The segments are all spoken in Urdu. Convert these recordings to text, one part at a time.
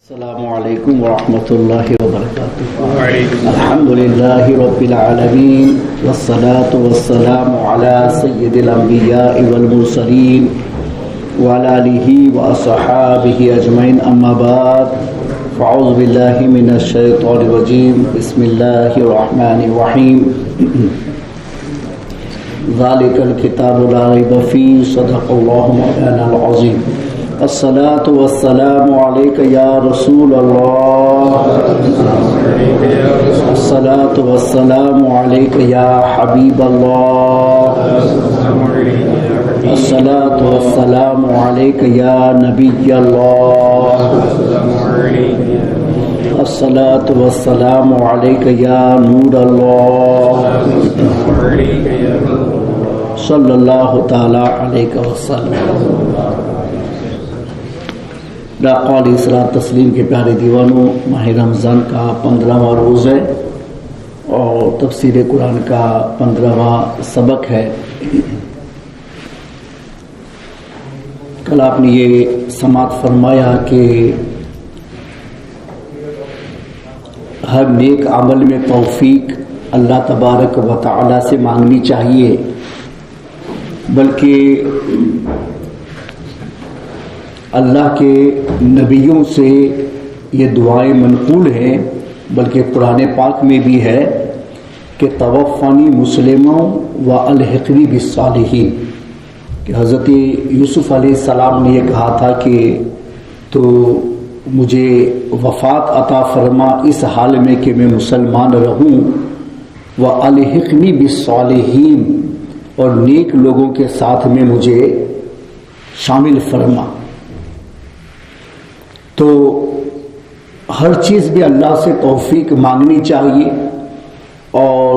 السلام علیکم ورحمۃ اللہ وبرکاتہ۔ الحمدللہ رب العالمین والصلاة والسلام علی سید الانبیاء والمرسلین وعلی آلہ واصحابہ اجمعین، اما بعد فاعوذ باللہ من الشیطان الرجیم، بسم اللہ الرحمن الرحیم۔ ذالک الکتاب لا ریب فیہ، صدق اللہ مولانا العظیم۔ الصلاة والسلام علیک یا رسول اللہ، الصلاة والسلام علیک یا حبیب اللہ، الصلاة والسلام علیک یا نبی اللہ، الصلاة والسلام علیک یا نور اللہ، صلی اللہ تعالی علیہ وسلم۔ آقا علیہ الصلوۃ تسلیم کے پیارے دیوانوں، ماہ رمضان کا 15واں روز ہے اور تفسیر قرآن کا 15واں سبق ہے۔ کل آپ نے یہ سماعت فرمایا کہ ہر نیک عمل میں توفیق اللہ تبارک و تعالی سے مانگنی چاہیے، بلکہ اللہ کے نبیوں سے یہ دعائیں منقول ہیں، بلکہ قرآن پاک میں بھی ہے کہ توفانی مسلموں و الحقنی بالصالحین، کہ حضرت یوسف علیہ السلام نے یہ کہا تھا کہ تو مجھے وفات عطا فرما اس حال میں کہ میں مسلمان رہوں، و الحقنی بالصالحین، اور نیک لوگوں کے ساتھ میں مجھے شامل فرما۔ تو ہر چیز بھی اللہ سے توفیق مانگنی چاہیے اور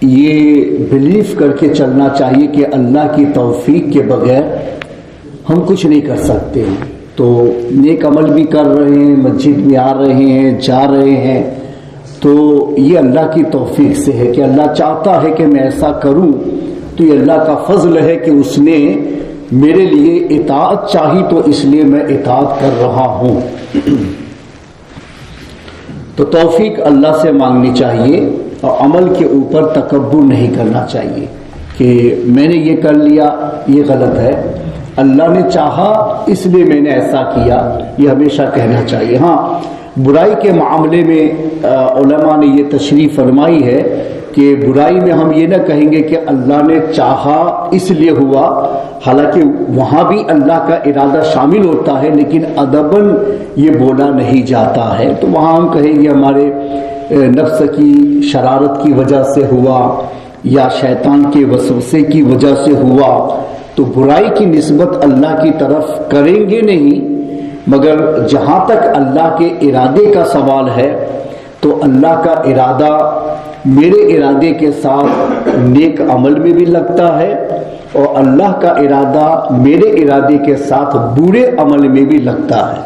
یہ بلیف کر کے چلنا چاہیے کہ اللہ کی توفیق کے بغیر ہم کچھ نہیں کر سکتے ہیں۔ تو نیک عمل بھی کر رہے ہیں، مسجد میں آ رہے ہیں، جا رہے ہیں، تو یہ اللہ کی توفیق سے ہے کہ اللہ چاہتا ہے کہ میں ایسا کروں، تو یہ اللہ کا فضل ہے کہ اس نے میرے لیے اطاعت چاہی تو اس لیے میں اطاعت کر رہا ہوں۔ تو توفیق اللہ سے مانگنی چاہیے اور عمل کے اوپر تکبر نہیں کرنا چاہیے کہ میں نے یہ کر لیا، یہ غلط ہے، اللہ نے چاہا اس لیے میں نے ایسا کیا، یہ ہمیشہ کہنا چاہیے۔ ہاں، برائی کے معاملے میں علماء نے یہ تشریح فرمائی ہے کہ برائی میں ہم یہ نہ کہیں گے کہ اللہ نے چاہا اس لیے ہوا، حالانکہ وہاں بھی اللہ کا ارادہ شامل ہوتا ہے، لیکن ادباً یہ بولا نہیں جاتا ہے، تو وہاں ہم کہیں گے ہمارے نفس کی شرارت کی وجہ سے ہوا یا شیطان کے وسوسے کی وجہ سے ہوا، تو برائی کی نسبت اللہ کی طرف کریں گے نہیں، مگر جہاں تک اللہ کے ارادے کا سوال ہے تو اللہ کا ارادہ میرے ارادے کے ساتھ نیک عمل میں بھی لگتا ہے اور اللہ کا ارادہ میرے ارادے کے ساتھ برے عمل میں بھی لگتا ہے،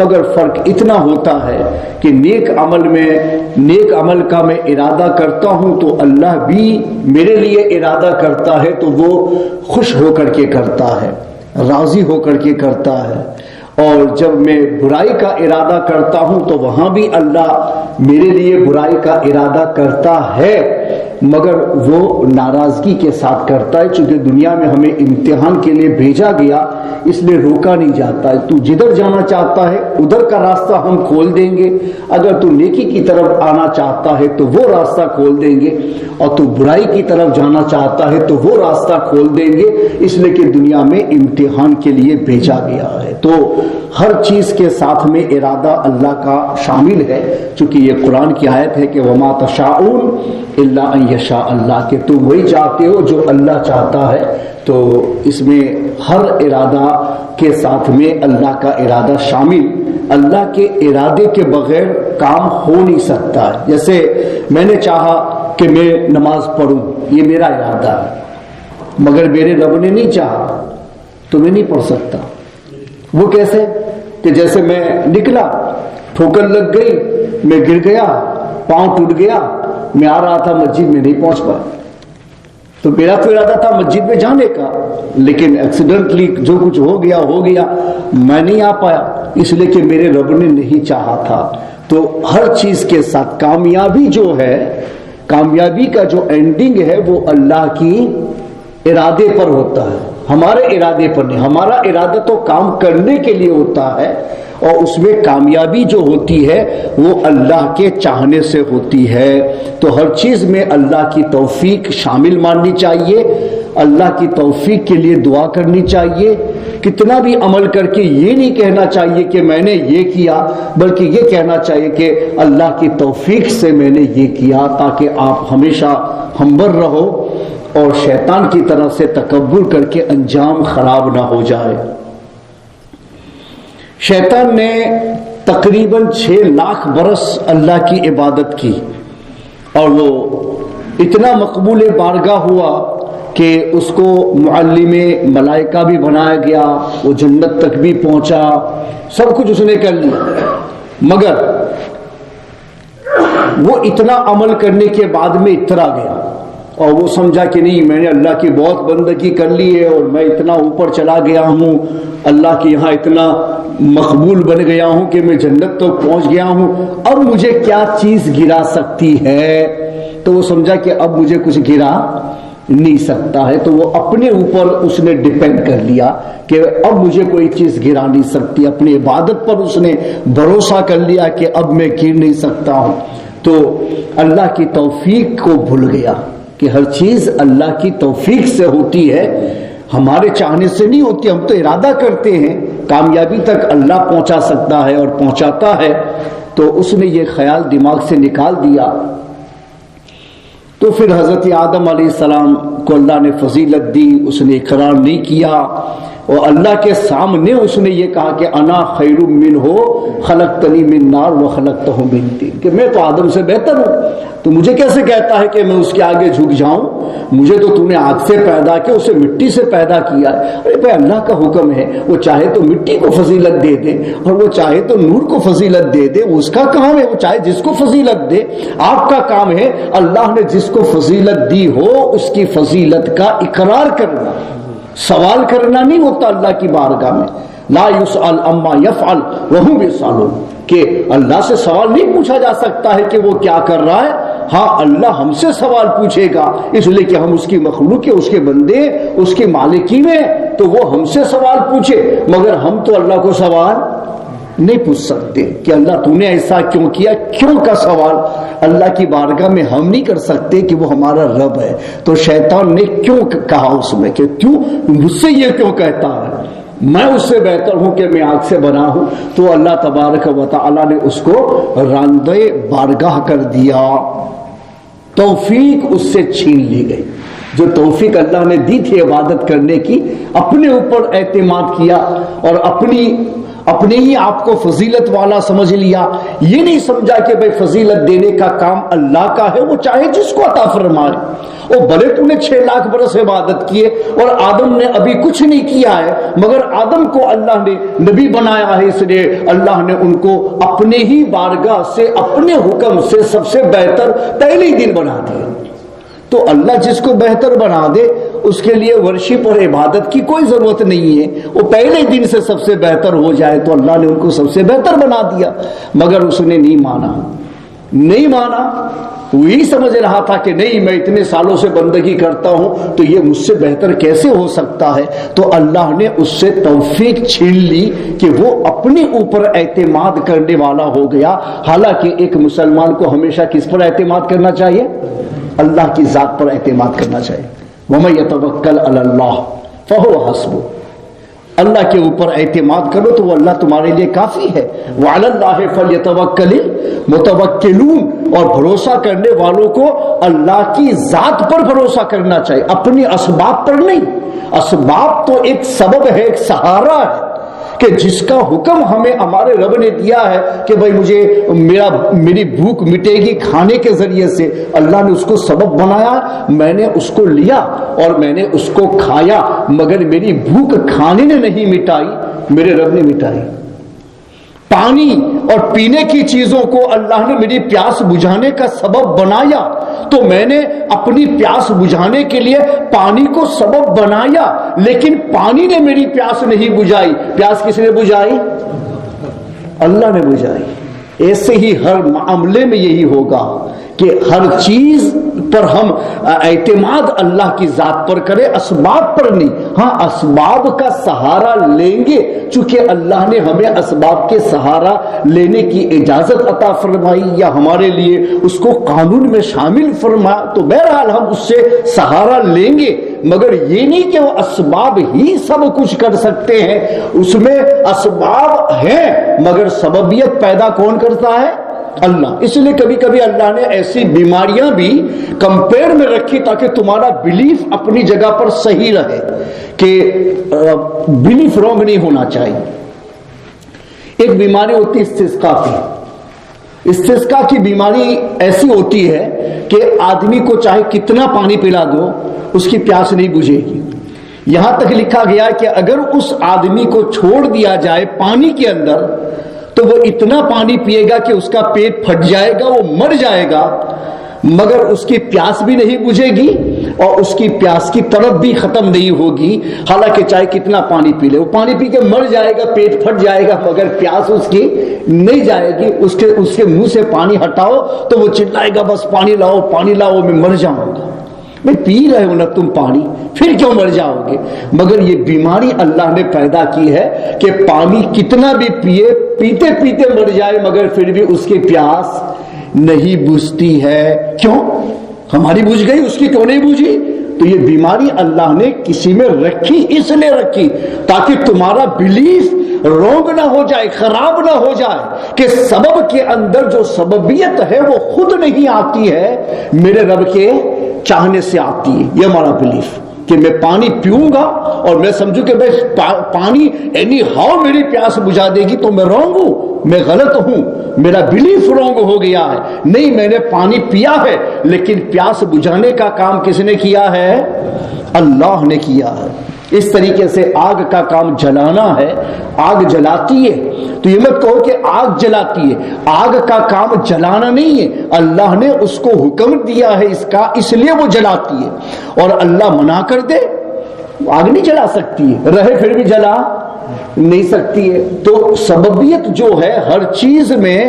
مگر فرق اتنا ہوتا ہے کہ نیک عمل کا میں ارادہ کرتا ہوں تو اللہ بھی میرے لیے ارادہ کرتا ہے، تو وہ خوش ہو کر کے کرتا ہے، راضی ہو کر کے کرتا ہے، اور جب میں برائی کا ارادہ کرتا ہوں تو وہاں بھی اللہ میرے لیے برائی کا ارادہ کرتا ہے، مگر وہ ناراضگی کے ساتھ کرتا ہے، چونکہ دنیا میں ہمیں امتحان کے لیے بھیجا گیا، اس لیے روکا نہیں جاتا ہے۔ تو جدھر جانا چاہتا ہے ادھر کا راستہ ہم کھول دیں گے، اگر تو نیکی کی طرف آنا چاہتا ہے تو وہ راستہ کھول دیں گے، اور تو برائی کی طرف جانا چاہتا ہے تو وہ راستہ کھول دیں گے، اس لیے کہ دنیا میں امتحان کے لیے بھیجا گیا ہے۔ تو ہر چیز کے ساتھ میں ارادہ اللہ کا شامل ہے، چونکہ یہ قرآن کی آیت ہے کہ وما تشاءون الا ان یشاء اللہ، کہ تم وہی چاہتے ہو جو اللہ چاہتا ہے، تو اس میں ہر ارادہ کے ساتھ میں اللہ کا ارادہ شامل، اللہ کے ارادے کے بغیر کام ہو نہیں سکتا ہے۔ جیسے میں نے چاہا کہ میں نماز پڑھوں، یہ میرا ارادہ ہے، مگر میرے رب نے نہیں چاہا تو میں نہیں پڑھ سکتا۔ وہ کیسے کہ جیسے میں نکلا، ٹھوکر لگ گئی، میں گر گیا، پاؤں ٹوٹ گیا، میں آ رہا تھا مسجد میں نہیں پہنچ پایا، تو میرا تو ارادہ تھا مسجد میں جانے کا، لیکن ایکسیڈنٹلی جو کچھ ہو گیا میں نہیں آ پایا، اس لیے کہ میرے رب نے نہیں چاہا تھا. تو ہر چیز کے ساتھ کامیابی جو ہے، کامیابی کا جو اینڈنگ ہے وہ اللہ کی ارادے پر ہوتا ہے، ہمارے ارادے پر نہیں. ہمارا ارادہ تو کام کرنے کے لیے ہوتا ہے، اور اس میں کامیابی جو ہوتی ہے وہ اللہ کے چاہنے سے ہوتی ہے. تو ہر چیز میں اللہ کی توفیق شامل ماننی چاہیے، اللہ کی توفیق کے لیے دعا کرنی چاہیے. کتنا بھی عمل کر کے یہ نہیں کہنا چاہیے کہ میں نے یہ کیا، بلکہ یہ کہنا چاہیے کہ اللہ کی توفیق سے میں نے یہ کیا، تاکہ آپ ہمیشہ ہمبر رہو اور شیطان کی طرف سے تکبر کر کے انجام خراب نہ ہو جائے. شیطان نے تقریباً 6 لاکھ برس اللہ کی عبادت کی، اور وہ اتنا مقبول بارگاہ ہوا کہ اس کو معلم ملائکہ بھی بنایا گیا، وہ جنت تک بھی پہنچا، سب کچھ اس نے کر لیا. مگر وہ اتنا عمل کرنے کے بعد میں اترا گیا، اور وہ سمجھا کہ نہیں، میں نے اللہ کی بہت بندگی کر لی ہے، اور میں اتنا اوپر چلا گیا ہوں، اللہ کے یہاں اتنا مقبول بن گیا ہوں کہ میں جنت تک پہنچ گیا ہوں، اب مجھے کیا چیز گرا سکتی ہے. تو وہ سمجھا کہ اب مجھے کچھ گرا نہیں سکتا ہے. تو وہ اپنے اوپر اس نے ڈیپینڈ کر لیا کہ اب مجھے کوئی چیز گرا نہیں سکتی. اپنی عبادت پر اس نے بھروسہ کر لیا کہ اب میں گر نہیں سکتا ہوں. تو اللہ کی توفیق کو بھول گیا کہ ہر چیز اللہ کی توفیق سے ہوتی ہے، ہمارے چاہنے سے نہیں ہوتی. ہم تو ارادہ کرتے ہیں، کامیابی تک اللہ پہنچا سکتا ہے اور پہنچاتا ہے. تو اس نے یہ خیال دماغ سے نکال دیا. تو پھر حضرت آدم علیہ السلام کو اللہ نے فضیلت دی، اس نے اقرار نہیں کیا، اور اللہ کے سامنے اس نے یہ کہا کہ انا خیر منہ خلقتنی من نار وخلقتہ من طین، کہ میں تو آدم سے بہتر ہوں، تو مجھے کیسے کہتا ہے کہ میں اس کے آگے جھک جاؤں؟ مجھے تو نے آگ سے پیدا کیا، اسے مٹی سے پیدا کیا ہے. ارے بھائی اللہ کا حکم ہے، وہ چاہے تو مٹی کو فضیلت دے دے، اور وہ چاہے تو نور کو فضیلت دے دے، اس کا کام ہے، وہ چاہے جس کو فضیلت دے. آپ کا کام ہے اللہ نے جس کو فضیلت دی ہو اس کی فضیلت کا اقرار کرنا، سوال کرنا نہیں ہوتا اللہ کی بارگاہ میں. لا یسأل عما یفعل وهم یسألون، کہ اللہ سے سوال نہیں پوچھا جا سکتا ہے کہ وہ کیا کر رہا ہے. ہاں اللہ ہم سے سوال پوچھے گا، اس لیے کہ ہم اس کی مخلوق ہے، اس کے بندے، اس کے مالکین ہیں، تو وہ ہم سے سوال پوچھے. مگر ہم تو اللہ کو سوال نہیں پوچھ سکتے کہ اللہ تو نے ایسا کیوں کیا، کیوں کا سوال اللہ کی بارگاہ میں ہم نہیں کر سکتے کہ وہ ہمارا رب ہے. تو شیطان نے کیوں کہا اس میں کہ کیوں مجھ سے یہ کیوں کہتا ہے، میں اس سے بہتر ہوں کہ میں آگ سے بنا ہوں. تو اللہ تبارک و تعالی نے اس کو راندے بارگاہ کر دیا، توفیق اس سے چھین لی گئی. جو توفیق اللہ نے دی تھی عبادت کرنے کی، اپنے اوپر اعتماد کیا اور اپنے ہی آپ کو فضیلت والا سمجھ لیا. یہ نہیں سمجھا کہ بھئی فضیلت دینے کا کام اللہ کا ہے، وہ چاہے جس کو عطا فرمائے. اور بھلے تو نے 6 لاکھ برس عبادت کیے اور آدم نے ابھی کچھ نہیں کیا ہے، مگر آدم کو اللہ نے نبی بنایا ہے، اس لیے اللہ نے ان کو اپنے ہی بارگاہ سے، اپنے حکم سے سب سے بہتر پہلے ہی دن بنا دیا. تو اللہ جس کو بہتر بنا دے اس کے لیے ورشپ اور عبادت کی کوئی ضرورت نہیں ہے. وہ پہلے دن سے سب سے بہتر ہو جائے تو اللہ نے ان کو سب سے بہتر بنا دیا. مگر اس نے نہیں مانا. وہ یہی سمجھ رہا تھا کہ نہیں، میں اتنے سالوں سے بندگی کرتا ہوں تو یہ مجھ سے بہتر کیسے ہو سکتا ہے. تو اللہ نے اس سے توفیق چھین لی کہ وہ اپنے اوپر اعتماد کرنے والا ہو گیا. حالانکہ ایک مسلمان کو ہمیشہ کس پر اعتماد کرنا چاہیے؟ اللہ کی ذات پر اعتماد کرنا چاہیے. وَمَن يَتَوَكَّلْ عَلَى اللَّهِ فَهُوَ حَسْبُهُ. اللہ کے اوپر اعتماد کرو تو وہ اللہ تمہارے لیے کافی ہے. وَعَلَى اللَّهِ فَلْيَتَوَكَّلِ الْمُتَوَكِّلُونَ. اور بھروسہ کرنے والوں کو اللہ کی ذات پر بھروسہ کرنا چاہیے، اپنی اسباب پر نہیں. اسباب تو ایک سبب ہے، ایک سہارا ہے کہ جس کا حکم ہمیں ہمارے رب نے دیا ہے کہ بھائی مجھے میری بھوک مٹے گی کھانے کے ذریعے سے. اللہ نے اس کو سبب بنایا، میں نے اس کو لیا اور میں نے اس کو کھایا، مگر میری بھوک کھانے نے نہیں مٹائی، میرے رب نے مٹائی. پانی اور پینے کی چیزوں کو اللہ نے میری پیاس بجھانے کا سبب بنایا، تو میں نے اپنی پیاس بجھانے کے لیے پانی کو سبب بنایا، لیکن پانی نے میری پیاس نہیں بجھائی. پیاس کس نے بجھائی؟ اللہ نے بجھائی۔ ایسے ہی ہر معاملے میں یہی ہوگا کہ ہر چیز پر ہم اعتماد اللہ کی ذات پر کریں، اسباب پر نہیں۔ ہاں اسباب کا سہارا لیں گے، چونکہ اللہ نے ہمیں اسباب کے سہارا لینے کی اجازت عطا فرمائی یا ہمارے لیے اس کو قانون میں شامل فرمایا، تو بہرحال ہم اس سے سہارا لیں گے، مگر یہ نہیں کہ وہ اسباب ہی سب کچھ کر سکتے ہیں۔ اس میں اسباب ہیں مگر سببیت پیدا کون کرتا ہے؟ اللہ۔ اس لیے کبھی کبھی اللہ نے ایسی بیماریاں بھی کمپیئر میں رکھی تاکہ تمہارا بلیف اپنی جگہ پر صحیح رہے، کہ بلیف رونگ نہیں ہونا چاہیے۔ ایک بیماری ہوتی ہے استسقا کی۔ استسقا کی بیماری ایسی ہوتی ہے کہ آدمی کو چاہے کتنا پانی پلا دو اس کی پیاس نہیں بجھے گی۔ یہاں تک لکھا گیا کہ اگر اس آدمی کو چھوڑ دیا جائے پانی کے اندر تو وہ اتنا پانی پیے گا کہ اس کا پیٹ پھٹ جائے گا، وہ مر جائے گا، مگر اس کی پیاس بھی نہیں بجھے گی اور اس کی پیاس کی طلب بھی ختم نہیں ہوگی، حالانکہ چاہے کتنا پانی پی لے، وہ پانی پی کے مر جائے گا، پیٹ پھٹ جائے گا، مگر پیاس اس کی نہیں جائے گی۔ اس کے منہ سے پانی ہٹاؤ تو وہ چلائے گا بس پانی لاؤ، میں مر جاؤں گا۔ میں پی رہے ہو نا تم پانی، پھر کیوں مر جاؤ گے؟ مگر یہ بیماری اللہ نے پیدا کی ہے کہ پانی کتنا بھی پیے، پیتے پیتے مر جائے مگر پھر بھی اس کی پیاس نہیں بجھتی ہے۔ کیوں؟ ہماری بجھ گئی، اس کی کیوں نہیں بجھی؟ تو یہ بیماری اللہ نے کسی میں رکھی، اس لیے رکھی تاکہ تمہارا بلیف رونگ نہ ہو جائے، خراب نہ ہو جائے، کہ سبب کے اندر جو سببیت ہے وہ خود نہیں آتی ہے، میرے رب کے چاہنے سے آتی ہے۔ یہ ہمارا بلیف کہ میں پانی پیوں گا اور میں سمجھوں کہ میں پانی اینی ہاؤ میری پیاس بجھا دے گی تو میں رونگ ہوں، میں غلط ہوں، میرا بلیف رونگ ہو گیا ہے۔ نہیں، میں نے پانی پیا ہے لیکن پیاس بجھانے کا کام کس نے کیا ہے؟ اللہ نے کیا ہے۔ اس طریقے سے آگ کا کام جلانا ہے، آگ جلاتی ہے، تو یہ مت کہو کہ آگ جلاتی ہے، آگ کا کام جلانا نہیں ہے، اللہ نے اس کو حکم دیا ہے اس کا، اس لیے وہ جلاتی ہے۔ اور اللہ منع کر دے آگ نہیں جلا سکتی ہے، رہے پھر بھی جلا نہیں سکتی ہے۔ تو سببیت جو ہے ہر چیز میں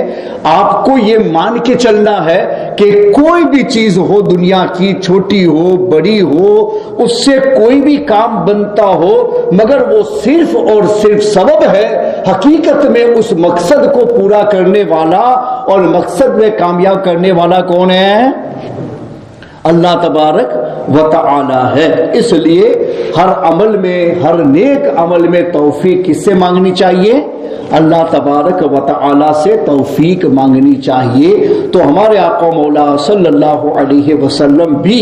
آپ کو یہ مان کے چلنا ہے کہ کوئی بھی چیز ہو دنیا کی، چھوٹی ہو بڑی ہو، اس سے کوئی بھی کام بنتا ہو مگر وہ صرف اور صرف سبب ہے، حقیقت میں اس مقصد کو پورا کرنے والا اور مقصد میں کامیاب کرنے والا کون ہے؟ اللہ تبارک و تعالی ہے۔ اس لیے ہر عمل میں، ہر نیک عمل میں توفیق کس سے مانگنی چاہیے؟ اللہ تبارک و تعالی سے توفیق مانگنی چاہیے۔ تو ہمارے آقا مولا صلی اللہ علیہ وسلم بھی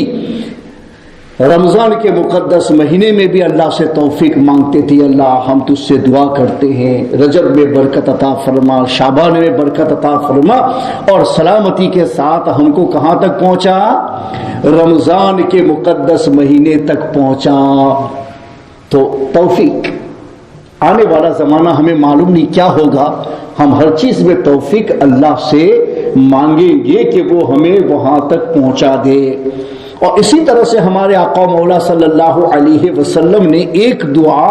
رمضان کے مقدس مہینے میں بھی اللہ سے توفیق مانگتے تھے، اللہ ہم تجھ سے دعا کرتے ہیں رجب میں برکت عطا فرما، شعبان میں برکت عطا فرما، اور سلامتی کے ساتھ ہم کو کہاں تک پہنچا؟ رمضان کے مقدس مہینے تک پہنچا۔ تو توفیق، آنے والا زمانہ ہمیں معلوم نہیں کیا ہوگا، ہم ہر چیز میں توفیق اللہ سے مانگیں گے کہ وہ ہمیں وہاں تک پہنچا دے۔ اور اسی طرح سے ہمارے آقا مولا صلی اللہ علیہ وسلم نے ایک دعا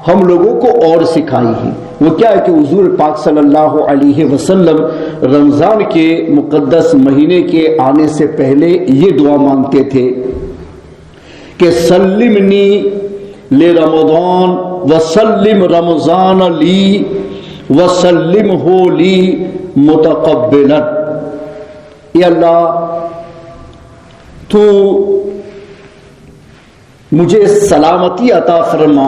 ہم لوگوں کو اور سکھائی ہے، وہ کیا ہے کہ حضور پاک صلی اللہ علیہ وسلم رمضان کے مقدس مہینے کے آنے سے پہلے یہ دعا مانگتے تھے کہ سلمنی لرمضان وسلم رمضان لی وسلمہ لی متقبلا۔ یا اللہ تو مجھے سلامتی عطا فرما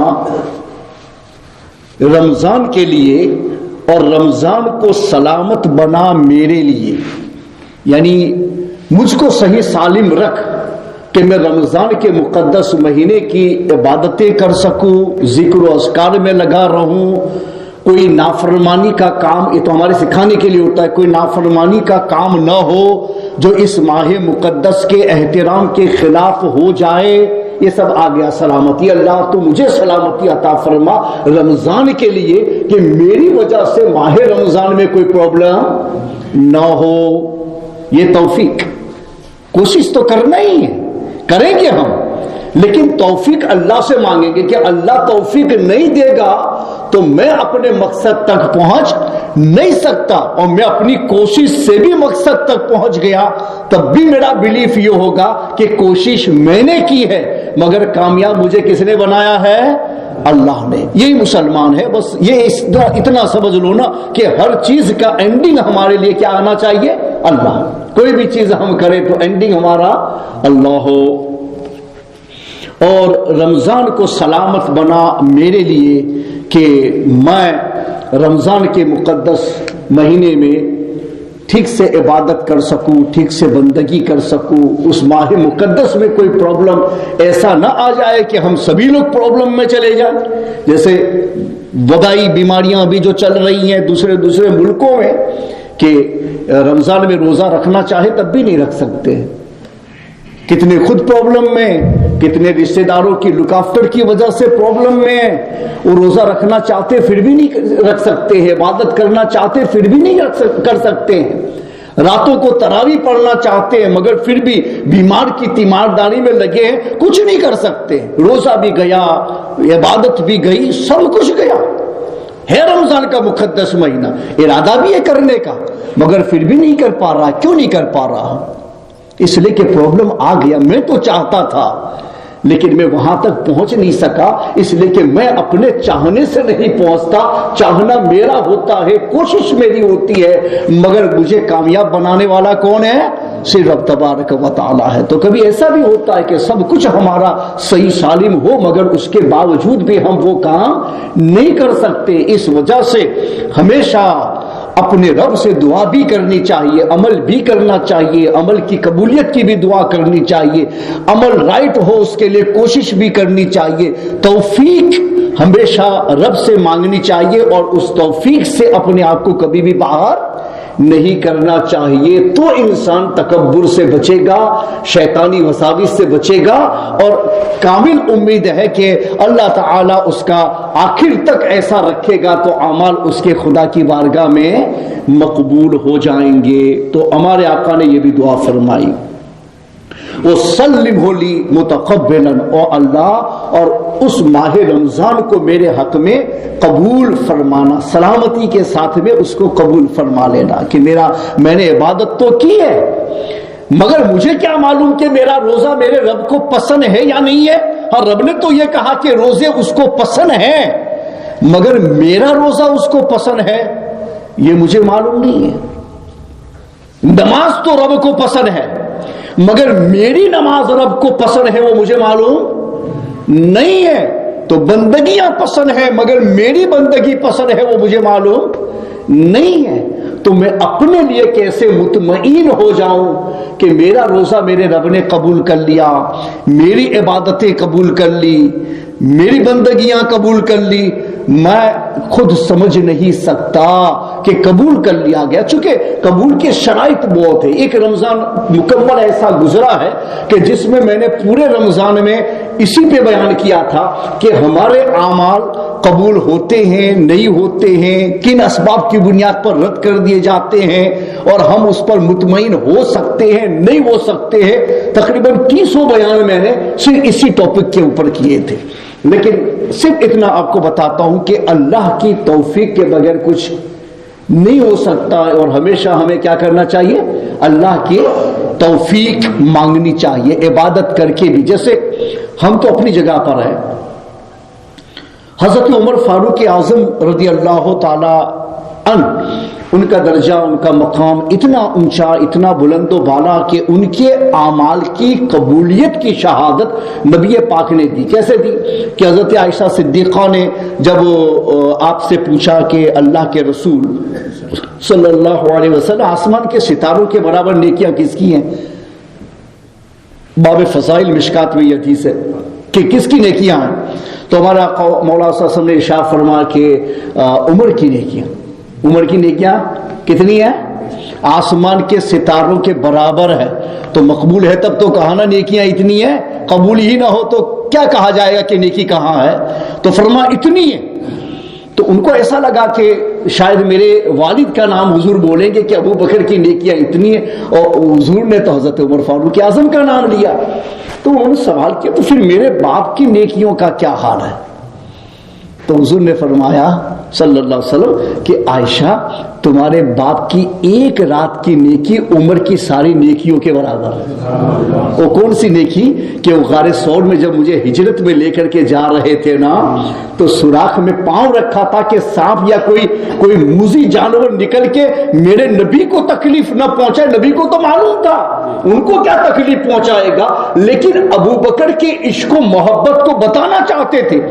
رمضان کے لیے، اور رمضان کو سلامت بنا میرے لیے، یعنی مجھ کو صحیح سالم رکھ کہ میں رمضان کے مقدس مہینے کی عبادتیں کر سکوں، ذکر و اذکار میں لگا رہوں، کوئی نافرمانی کا کام، یہ تو ہمارے سکھانے کے لیے ہوتا ہے، کوئی نافرمانی کا کام نہ ہو جو اس ماہ مقدس کے احترام کے خلاف ہو جائے۔ یہ سب آ گیا سلامتی۔ اللہ تو مجھے سلامتی عطا فرما رمضان کے لیے کہ میری وجہ سے ماہ رمضان میں کوئی پرابلم نہ ہو۔ یہ توفیق کوشش تو کرنا ہی ہے، کریں گے ہم، لیکن توفیق اللہ سے مانگیں گے کہ اللہ توفیق نہیں دے گا تو میں اپنے مقصد تک پہنچ نہیں سکتا اور میں اپنی کوشش سے بھی مقصد تک پہنچ گیا، تب بھی میرا بلیف یہ ہوگا کہ کوشش میں نے کی ہے، مگر کامیاب مجھے کس نے بنایا ہے؟ اللہ نے۔ یہی مسلمان ہے۔ بس یہ اتنا سمجھ لو نا کہ ہر چیز کا اینڈنگ ہمارے لیے کیا آنا چاہیے؟ اللہ۔ کوئی بھی چیز ہم کریں تو اینڈنگ ہمارا اللہ ہو۔ اور رمضان کو سلامت بنا میرے لیے کہ میں رمضان کے مقدس مہینے میں ٹھیک سے عبادت کر سکوں، ٹھیک سے بندگی کر سکوں، اس ماہ مقدس میں کوئی پرابلم ایسا نہ آ جائے کہ ہم سبھی لوگ پرابلم میں چلے جائیں۔ جیسے وبائی بیماریاں ابھی جو چل رہی ہیں دوسرے ملکوں میں، کہ رمضان میں روزہ رکھنا چاہے تب بھی نہیں رکھ سکتے، کتنے خود پرابلم میں، کتنے رشتہ داروں کی لک آفٹر کی وجہ سے پرابلم میں، وہ روزہ رکھنا چاہتے پھر بھی نہیں رکھ سکتے ہیں، عبادت کرنا چاہتے پھر بھی نہیں کر سکتے ہیں، راتوں کو تراویح پڑھنا چاہتے ہیں مگر پھر بھی بیمار کی تیمارداری میں لگے ہیں، کچھ نہیں کر سکتے، روزہ بھی گیا، عبادت بھی گئی، سب کچھ گیا۔ ہے رمضان کا مقدس مہینہ، ارادہ بھی ہے کرنے کا، مگر پھر بھی نہیں کر پا رہا۔ کیوں نہیں کر پا رہا؟ اس لیے کہ پرابلم آ گیا۔ میں تو چاہتا تھا لیکن میں وہاں تک پہنچ نہیں سکا، اس لیے کہ میں اپنے چاہنے سے نہیں پہنچتا، چاہنا میرا ہوتا ہے، کوشش میری ہوتی ہے، مگر مجھے کامیاب بنانے والا کون ہے؟ صرف رب تبارک و تعالی ہے۔ تو کبھی ایسا بھی ہوتا ہے کہ سب کچھ ہمارا صحیح سالم ہو مگر اس کے باوجود بھی ہم وہ کام نہیں کر سکتے۔ اس وجہ سے ہمیشہ اپنے رب سے دعا بھی کرنی چاہیے، عمل بھی کرنا چاہیے، عمل کی قبولیت کی بھی دعا کرنی چاہیے، عمل رائٹ ہو اس کے لیے کوشش بھی کرنی چاہیے، توفیق ہمیشہ رب سے مانگنی چاہیے اور اس توفیق سے اپنے آپ کو کبھی بھی باہر نہیں کرنا چاہیے۔ تو انسان تکبر سے بچے گا، شیطانی وساوس سے بچے گا، اور کامل امید ہے کہ اللہ تعالیٰ اس کا آخر تک ایسا رکھے گا تو اعمال اس کے خدا کی بارگاہ میں مقبول ہو جائیں گے۔ تو ہمارے آقا نے یہ بھی دعا فرمائی، وَسَلِّمْهُ لِي مُتَقَبِّلًا، او اللہ اور اس ماہ رمضان کو میرے حق میں قبول فرمانا، سلامتی کے ساتھ میں اس کو قبول فرما لینا کہ میں نے عبادت تو کی ہے مگر مجھے کیا معلوم کہ میرا روزہ میرے رب کو پسند ہے یا نہیں ہے۔ ہاں رب نے تو یہ کہا کہ روزے اس کو پسند ہیں مگر میرا روزہ اس کو پسند ہے یہ مجھے معلوم نہیں ہے۔ نماز تو رب کو پسند ہے مگر میری نماز رب کو پسند ہے وہ مجھے معلوم نہیں ہے۔ تو بندگیاں پسند ہے مگر میری بندگی پسند ہے وہ مجھے معلوم نہیں ہے۔ تو میں اپنے لیے کیسے مطمئن ہو جاؤں کہ میرا روزہ میرے رب نے قبول کر لیا، میری عبادتیں قبول کر لی، میری بندگیاں قبول کر لی؟ میں خود سمجھ نہیں سکتا کہ قبول کر لیا گیا، چونکہ قبول کی شرائط بہت ہے۔ ایک رمضان مکمل ایسا گزرا ہے کہ جس میں نے پورے رمضان میں اسی پہ بیان کیا تھا کہ ہمارے اعمال قبول ہوتے ہیں نہیں ہوتے ہیں، کن اسباب کی بنیاد پر رد کر دیے جاتے ہیں اور ہم اس پر مطمئن ہو سکتے ہیں نہیں ہو سکتے ہیں۔ تقریباً 300 بیان میں نے صرف اسی ٹاپک کے اوپر کیے تھے، لیکن صرف اتنا آپ کو بتاتا ہوں کہ اللہ کی توفیق کے بغیر کچھ نہیں ہو سکتا، اور ہمیشہ ہمیں کیا کرنا چاہیے؟ اللہ کی توفیق مانگنی چاہیے عبادت کر کے بھی۔ جیسے ہم تو اپنی جگہ پر ہیں، حضرت عمر فاروق اعظم رضی اللہ تعالی عنہ، ان کا درجہ ان کا مقام اتنا اونچا اتنا بلند و بالا کہ ان کے اعمال کی قبولیت کی شہادت نبی پاک نے دی۔ کیسے دی کہ حضرت عائشہ صدیقہ نے جب آپ سے پوچھا کہ اللہ کے رسول صلی اللہ علیہ وسلم آسمان کے ستاروں کے برابر نیکیاں کس کی ہیں؟ باب فضائل مشکات میں یہ حدیث ہے کہ کس کی نیکیاں ہیں؟ تو ہمارا مولا صلی اللہ علیہ وسلم نے ارشاد فرمایا کہ عمر کی نیکیاں۔ عمر کی نیکیاں کتنی ہیں؟ آسمان کے ستاروں کے برابر ہے۔ تو مقبول ہے تب تو کہا نا نیکیاں اتنی ہیں، قبول ہی نہ ہو تو کیا کہا جائے گا کہ نیکی کہاں ہے؟ تو فرمایا اتنی ہے۔ تو ان کو ایسا لگا کہ شاید میرے والد کا نام حضور بولیں گے کہ ابو بکر کی نیکیاں اتنی ہیں، اور حضور نے تو حضرت عمر فاروق اعظم کا نام لیا۔ تو انہوں نے سوال کیا تو پھر میرے باپ کی نیکیوں کا کیا حال ہے؟ تو حضور نے فرمایا صلی اللہ علیہ وسلم کہ عائشہ تمہارے باپ کی ایک رات کی نیکی عمر کی ساری نیکیوں کے برابر ہے۔ وہ کون سی نیکی کہ وہ غار ثور میں جب مجھے ہجرت میں لے کر کے جا رہے تھے نا تو سوراخ میں پاؤں رکھا تھا کہ سانپ یا کوئی موذی جانور نکل کے میرے نبی کو تکلیف نہ پہنچائے۔ نبی کو تو معلوم تھا ان کو کیا تکلیف پہنچائے گا، لیکن ابو بکر کے عشق و محبت کو بتانا چاہتے تھے،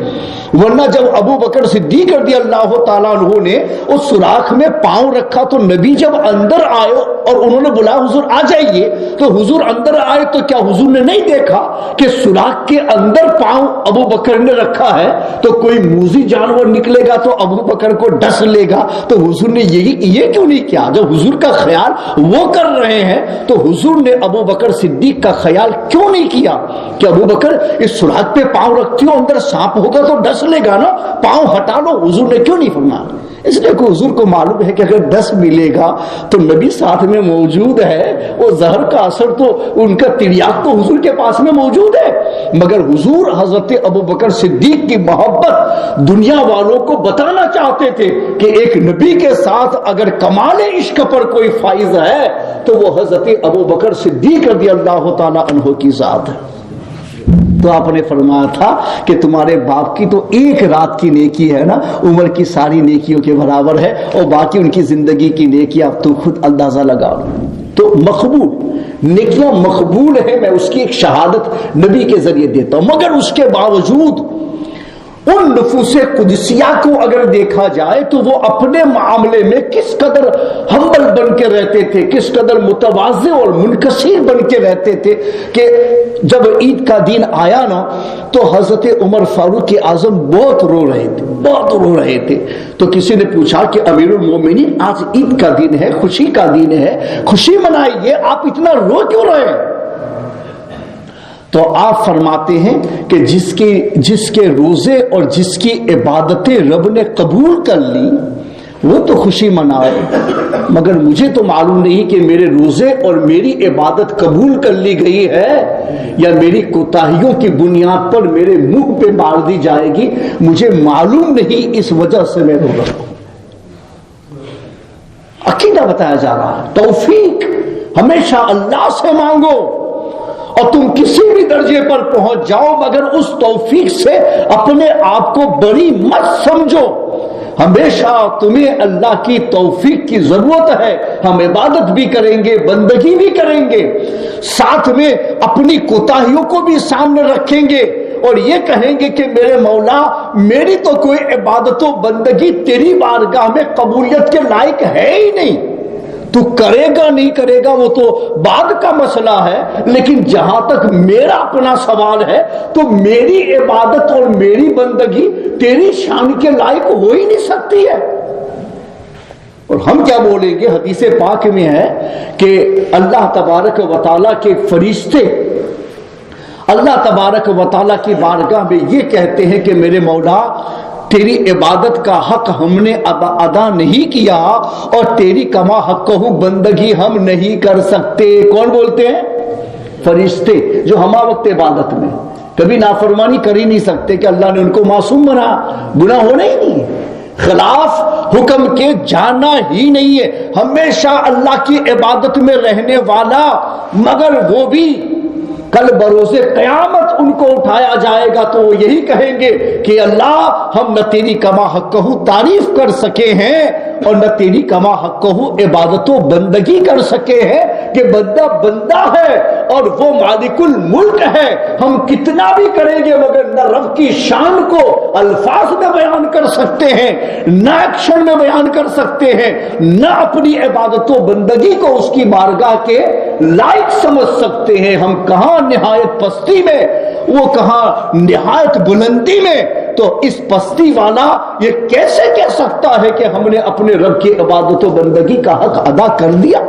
ورنہ جب ابو بکر صدیق رضی اللہ تعالیٰ عنہ نے اس سوراخ میں پاؤں رکھا تو نبی جب اندر آئے اور انہوں نے بولا حضور آ جائیے، تو حضور اندر آئے تو کیا حضور نے نہیں دیکھا کہ سوراخ کے اندر پاؤں ابو بکر نے رکھا ہے؟ تو کوئی موذی جانور نکلے گا تو ابو بکر کو ڈس لے گا، تو حضور نے یہ کیوں نہیں کیا؟ جب حضور کا خیال وہ کر رہے ہیں تو حضور نے ابو بکر صدیق کا خیال کیوں نہیں کیا کہ ابو بکر اس سوراخ پہ پاؤں رکھتی ہو، اندر سانپ ہوگا تو ڈس لے گا نا، پاؤں ہٹا لو؟ حضور نے کیوں نہیں فرمایا؟ اس لیے کہ حضور کو معلوم ہے کہ اگر ڈس ملے گا تو نبی ساتھ میں موجود ہے، وہ زہر کا اثر تو ان کا تریاق تو حضور کے پاس میں موجود ہے، مگر حضور حضرت ابو بکر صدیق کی محبت دنیا والوں کو بتانا چاہتے تھے کہ ایک نبی کے ساتھ اگر کمال عشق پر کوئی فائز ہے تو وہ حضرت ابو بکر صدیق رضی اللہ تعالیٰ عنہ کی ذات ہے۔ تو آپ نے فرمایا تھا کہ تمہارے باپ کی تو ایک رات کی نیکی ہے نا عمر کی ساری نیکیوں کے برابر ہے، اور باقی ان کی زندگی کی نیکی آپ تو خود اندازہ لگاؤ۔ تو مقبول نیکیاں مقبول ہیں، میں اس کی ایک شہادت نبی کے ذریعے دیتا ہوں، مگر اس کے باوجود ان نفوس قدسیہ کو اگر دیکھا جائے تو وہ اپنے معاملے میں کس قدر ہمبل بن کے رہتے تھے، کس قدر متواضع اور منکسر بن کے رہتے تھے کہ جب عید کا دن آیا نا تو حضرت عمر فاروق اعظم بہت رو رہے تھے۔ تو کسی نے پوچھا کہ امیر المومنین آج عید کا دن ہے، خوشی کا دن ہے، خوشی منائیے، آپ اتنا رو کیوں رہے ہیں؟ تو آپ فرماتے ہیں کہ جس کے روزے اور جس کی عبادتیں رب نے قبول کر لی وہ تو خوشی منائے، مگر مجھے تو معلوم نہیں کہ میرے روزے اور میری عبادت قبول کر لی گئی ہے یا میری کوتاہیوں کی بنیاد پر میرے منہ پہ مار دی جائے گی، مجھے معلوم نہیں، اس وجہ سے میں رو رہا ہوں۔ عقیدہ بتایا جا رہا ہے، توفیق ہمیشہ اللہ سے مانگو اور تم کسی بھی درجے پر پہنچ جاؤ، مگر اس توفیق سے اپنے آپ کو بڑی مت سمجھو۔ ہمیشہ تمہیں اللہ کی توفیق کی ضرورت ہے، ہم عبادت بھی کریں گے، بندگی بھی کریں گے، ساتھ میں اپنی کوتاہیوں کو بھی سامنے رکھیں گے اور یہ کہیں گے کہ میرے مولا میری تو کوئی عبادت و بندگی تیری بارگاہ میں قبولیت کے لائق ہے ہی نہیں، تو کرے گا نہیں کرے گا وہ تو بعد کا مسئلہ ہے، لیکن جہاں تک میرا اپنا سوال ہے تو میری عبادت اور میری بندگی تیری شان کے لائق ہو ہی نہیں سکتی ہے۔ اور ہم کیا بولیں گے؟ حدیث پاک میں ہے کہ اللہ تبارک و تعالیٰ کے فرشتے اللہ تبارک و تعالیٰ کی بارگاہ میں یہ کہتے ہیں کہ میرے مولا تیری عبادت کا حق ہم نے ادا نہیں کیا اور تیری کما حق بندگی ہم نہیں کر سکتے۔ کون بولتے ہیں؟ فرشتے، جو ہما وقت عبادت میں کبھی نافرمانی کر ہی نہیں سکتے کہ اللہ نے ان کو معصوم بنا، گناہ ہونا ہی نہیں، خلاف حکم کے جانا ہی نہیں ہے، ہمیشہ اللہ کی عبادت میں رہنے والا، مگر وہ بھی کل بروز قیامت ان کو اٹھایا جائے گا تو وہ یہی کہیں گے کہ اللہ ہم نہ تیری کما حق تعریف کر سکے ہیں اور نہ تیری کما حق عبادت و بندگی کر سکے ہیں کہ بندہ بندہ ہے اور وہ مالک الملک ہے، ہم کتنا بھی کریں گے مگر نہ رب کی شان کو الفاظ میں بیان کر سکتے ہیں، نہ ایکشن میں بیان کر سکتے ہیں، نہ اپنی عبادت و بندگی کو اس کی بارگاہ کے لائق سمجھ سکتے ہیں۔ ہم کہاں نہایت پستی میں، وہ کہاں نہایت بلندی میں، تو اس پستی والا یہ کیسے کہہ سکتا ہے کہ ہم نے اپنے رب کی عبادت و بندگی کا حق ادا کر دیا؟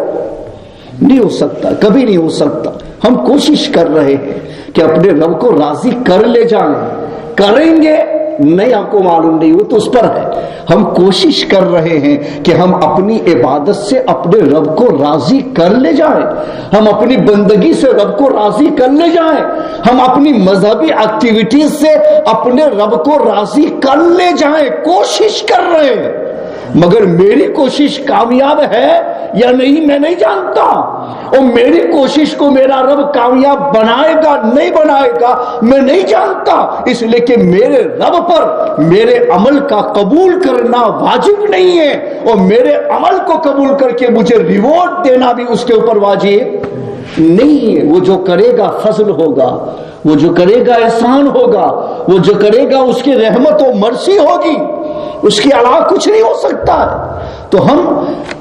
نہیں ہو سکتا، کبھی نہیں ہو سکتا۔ ہم کوشش کر رہے ہیں کہ اپنے رب کو راضی کر لے جائیں، کریں گے نہیں ہم کو معلوم نہیں، وہ تو اس پر ہے۔ ہم کوشش کر رہے ہیں کہ ہم اپنی عبادت سے اپنے رب کو راضی کر لے جائیں، ہم اپنی بندگی سے رب کو راضی کر لے جائیں، ہم اپنی مذہبی ایکٹیویٹیز سے اپنے رب کو راضی کر لے جائیں، کوشش کر رہے ہیں۔ مگر میری کوشش کامیاب ہے یا نہیں میں نہیں جانتا، اور میری کوشش کو میرا رب کامیاب بنائے گا نہیں بنائے گا میں نہیں جانتا، اس لیے کہ میرے رب پر میرے عمل کا قبول کرنا واجب نہیں ہے، اور میرے عمل کو قبول کر کے مجھے ریوارڈ دینا بھی اس کے اوپر واجب نہیں ہے۔ وہ جو کرے گا فضل ہوگا، وہ جو کرے گا احسان ہوگا، وہ جو کرے گا اس کی رحمت و مرسی ہوگی، اس کے علاوہ کچھ نہیں ہو سکتا ہے۔ تو ہم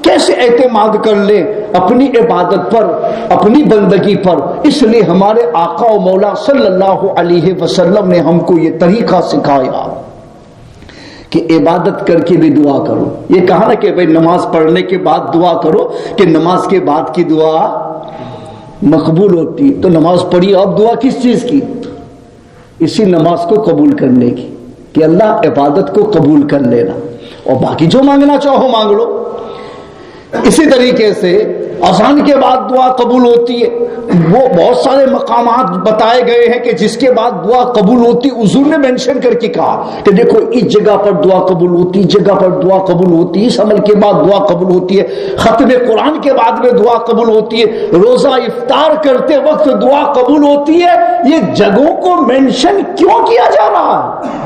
کیسے اعتماد کر لیں اپنی عبادت پر، اپنی بندگی پر؟ اس لیے ہمارے آقا و مولا صلی اللہ علیہ وسلم نے ہم کو یہ طریقہ سکھایا کہ عبادت کر کے بھی دعا کرو۔ یہ کہا نا کہ بھئی نماز پڑھنے کے بعد دعا کرو، کہ نماز کے بعد کی دعا مقبول ہوتی، تو نماز پڑھی اب دعا کس چیز کی؟ اسی نماز کو قبول کرنے کی، کہ اللہ عبادت کو قبول کر لینا، اور باقی جو مانگنا چاہو مانگ لو۔ اسی طریقے سے اذان کے بعد دعا قبول ہوتی ہے۔ وہ بہت سارے مقامات بتائے گئے ہیں کہ جس کے بعد دعا قبول ہوتی، حضور نے مینشن کر کے کہا کہ دیکھو اس جگہ پر دعا قبول ہوتی، اس جگہ پر دعا قبول ہوتی، اس عمل کے بعد دعا قبول ہوتی ہے، ختم قرآن کے بعد میں دعا قبول ہوتی ہے، روزہ افطار کرتے وقت دعا قبول ہوتی ہے۔ یہ جگہوں کو مینشن کیوں کیا جا رہا ہے؟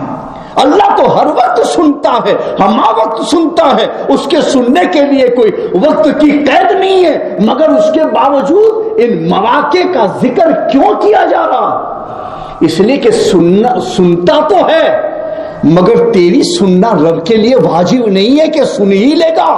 اللہ تو ہر وقت سنتا ہے، ہما وقت سنتا ہے، اس کے سننے کے لیے کوئی وقت کی قید نہیں ہے، مگر اس کے باوجود ان مواقع کا ذکر کیوں کیا جا رہا؟ اس لیے کہ سنتا تو ہے، مگر تیری سننا رب کے لیے واجب نہیں ہے کہ سن ہی لے گا۔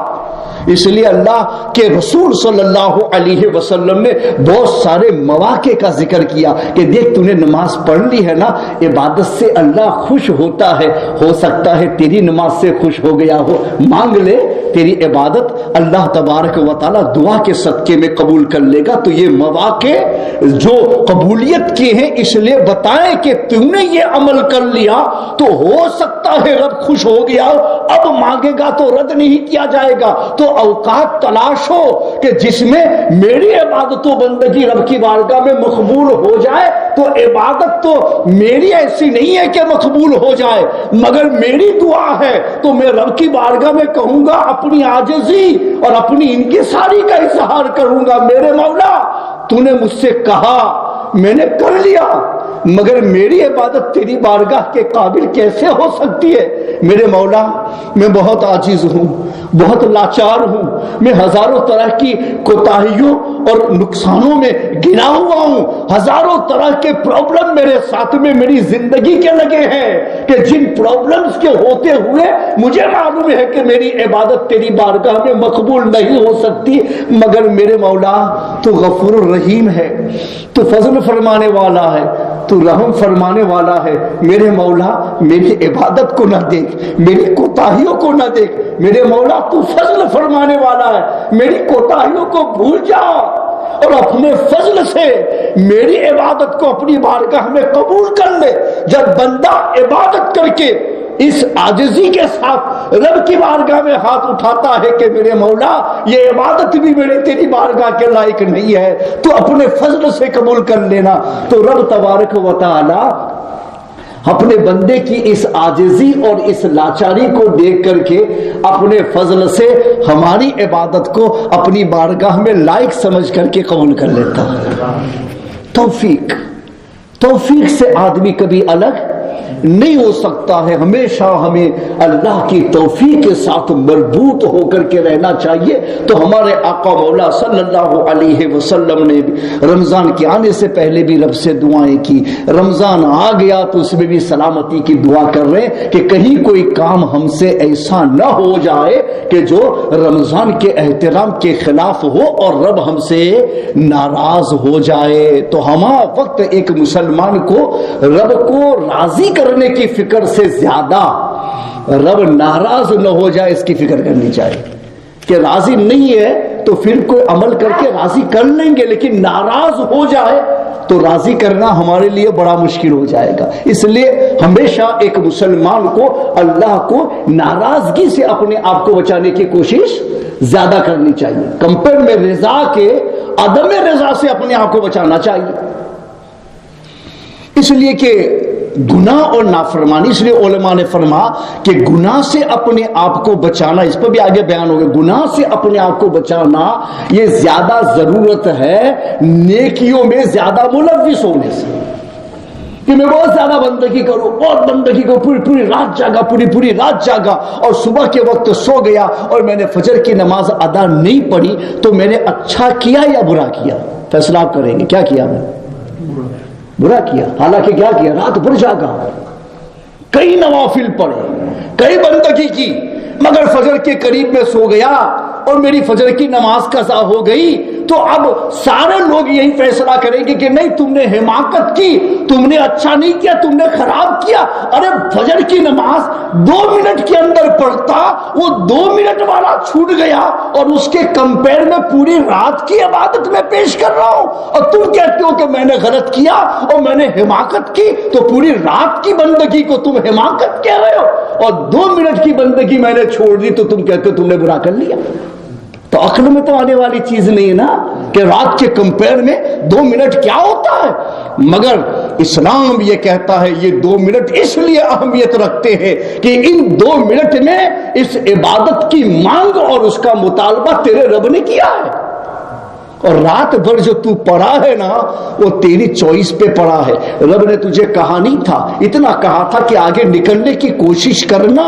اس لیے اللہ کے رسول صلی اللہ علیہ وسلم نے بہت سارے مواقع کا ذکر کیا کہ دیکھ تو نے نماز پڑھ لی ہے نا، عبادت سے اللہ خوش ہوتا ہے، ہو سکتا ہے تیری نماز سے خوش ہو گیا ہو، مانگ لے، تیری عبادت اللہ تبارک و تعالی دعا کے صدقے میں قبول کر لے گا۔ تو یہ مواقع جو قبولیت کے ہیں اس لیے بتائیں کہ تم نے یہ عمل کر لیا تو ہو سکتا ہے رب خوش ہو گیا، اب مانگے گا تو رد نہیں کیا جائے گا۔ تو اوقات تلاش ہو کہ جس میں میری عبادت و بندگی رب کی بارگاہ میں مقبول ہو جائے، تو عبادت تو میری ایسی نہیں ہے کہ مقبول ہو جائے، مگر میری دعا ہے تو میں رب کی بارگاہ میں کہوں گا، اپنی عاجزی اور اپنی انکساری کا اظہار کروں گا، میرے مولا تو نے مجھ سے کہا، میں نے کر لیا، مگر میری عبادت تیری بارگاہ کے قابل کیسے ہو سکتی ہے؟ میرے مولا میں بہت عاجز ہوں، بہت لاچار ہوں، میں ہزاروں طرح کی کوتاہیوں اور نقصانوں میں گرا ہوا ہوں، ہزاروں طرح کے پرابلم میرے ساتھ میں میری زندگی کے لگے ہیں کہ جن پرابلمز کے ہوتے ہوئے مجھے معلوم ہے کہ میری عبادت تیری بارگاہ میں مقبول نہیں ہو سکتی، مگر میرے مولا تو غفور الرحیم ہے، تو فضل فرمانے والا ہے، تو رحم فرمانے والا ہے، میرے مولا میری عبادت کو نہ دیکھ، میری کوتاہیوں کو نہ دیکھ، میرے مولا تو فضل فرمانے والا ہے، میری کوتاہیوں کو بھول جا اور اپنے فضل سے میری عبادت کو اپنی بارگاہ میں قبول کر لے۔ جب بندہ عبادت کر کے اس عاجزی کے ساتھ رب کی بارگاہ میں ہاتھ اٹھاتا ہے کہ میرے مولا یہ عبادت بھی میری تیری بارگاہ کے لائق نہیں ہے، تو اپنے فضل سے قبول کر لینا، تو رب تبارک و تعالی اپنے بندے کی اس عاجزی اور اس لاچاری کو دیکھ کر کے اپنے فضل سے ہماری عبادت کو اپنی بارگاہ میں لائق سمجھ کر کے قبول کر لیتا ہے۔ توفیق سے آدمی کبھی الگ نہیں ہو سکتا ہے، ہمیشہ ہمیں اللہ کی توفیق کے ساتھ مربوط ہو کر کے رہنا چاہیے۔ تو ہمارے آقا مولا صلی اللہ علیہ وسلم نے رمضان کے آنے سے پہلے بھی رب سے دعائیں کی، رمضان آ گیا تو اس میں بھی سلامتی کی دعا کر رہے ہیں کہ کہیں کوئی کام ہم سے ایسا نہ ہو جائے کہ جو رمضان کے احترام کے خلاف ہو اور رب ہم سے ناراض ہو جائے۔ تو ہما وقت ایک مسلمان کو رب کو راضی کرنے کی فکر سے زیادہ رب ناراض نہ ہو جائے اس کی فکر کرنی چاہیے، کہ راضی نہیں ہے تو پھر کوئی عمل کر کے راضی کر لیں گے، لیکن ناراض ہو جائے تو راضی کرنا ہمارے لیے بڑا مشکل ہو جائے گا. اس لیے ہمیشہ ایک مسلمان کو اللہ کو ناراضگی سے اپنے آپ کو بچانے کی کوشش زیادہ کرنی چاہیے، کمپیئر میں رضا کے عدم رضا سے اپنے آپ کو بچانا چاہیے. اس لیے کہ گناہ اور نافرمانی، اس لیے علماء نے فرمایا کہ گناہ سے اپنے آپ کو بچانا، اس پر بھی آگے بیان ہوگا، گناہ سے اپنے آپ کو بچانا یہ زیادہ ضرورت ہے نیکیوں میں زیادہ ملوث ہونے سے. کہ میں بہت زیادہ بندگی کروں، بہت بندگی کروں، پوری رات جاگا، پوری رات جاگا اور صبح کے وقت سو گیا اور میں نے فجر کی نماز ادا نہیں پڑھی، تو میں نے اچھا کیا یا برا کیا؟ فیصلہ آپ کریں گے. کیا کیا؟ میں برا کیا. حالانکہ کیا کیا؟ رات بھر جاگا، کئی نوافل پڑھے، کئی بندگی کی، مگر فجر کے قریب میں سو گیا اور میری فجر کی نماز قضا ہو گئی. تو اب سارے لوگ یہی فیصلہ کریں گے کہ نہیں، تم نے حماقت کی، تم نے اچھا نہیں کیا، تم نے خراب کیا. ارے فجر کی نماز 2 منٹ کے اندر پڑھتا، وہ 2 منٹ والا چھوٹ گیا اور اس کے کمپیر میں پوری رات کی عبادت میں پیش کر رہا ہوں، اور تم کہتے ہو کہ میں نے غلط کیا اور میں نے حماقت کی. تو پوری رات کی بندگی کو تم حماقت کہہ رہے ہو، اور 2 منٹ کی بندگی میں نے چھوڑ دی تو تم کہتے ہو تم نے برا کر لیا. تو عقل میں تو آنے والی چیز نہیں ہے نا کہ رات کے کمپیر میں 2 منٹ کیا ہوتا ہے. مگر اسلام یہ کہتا ہے یہ 2 منٹ اس لیے اہمیت رکھتے ہیں کہ ان 2 منٹ میں اس عبادت کی مانگ اور اس کا مطالبہ تیرے رب نے کیا ہے. اور رات بھر جو تو پڑھا ہے نا وہ تیری چوائس پہ پڑھا ہے. رب نے تجھے کہا نہیں تھا، اتنا کہا تھا کہ آگے نکلنے کی کوشش کرنا،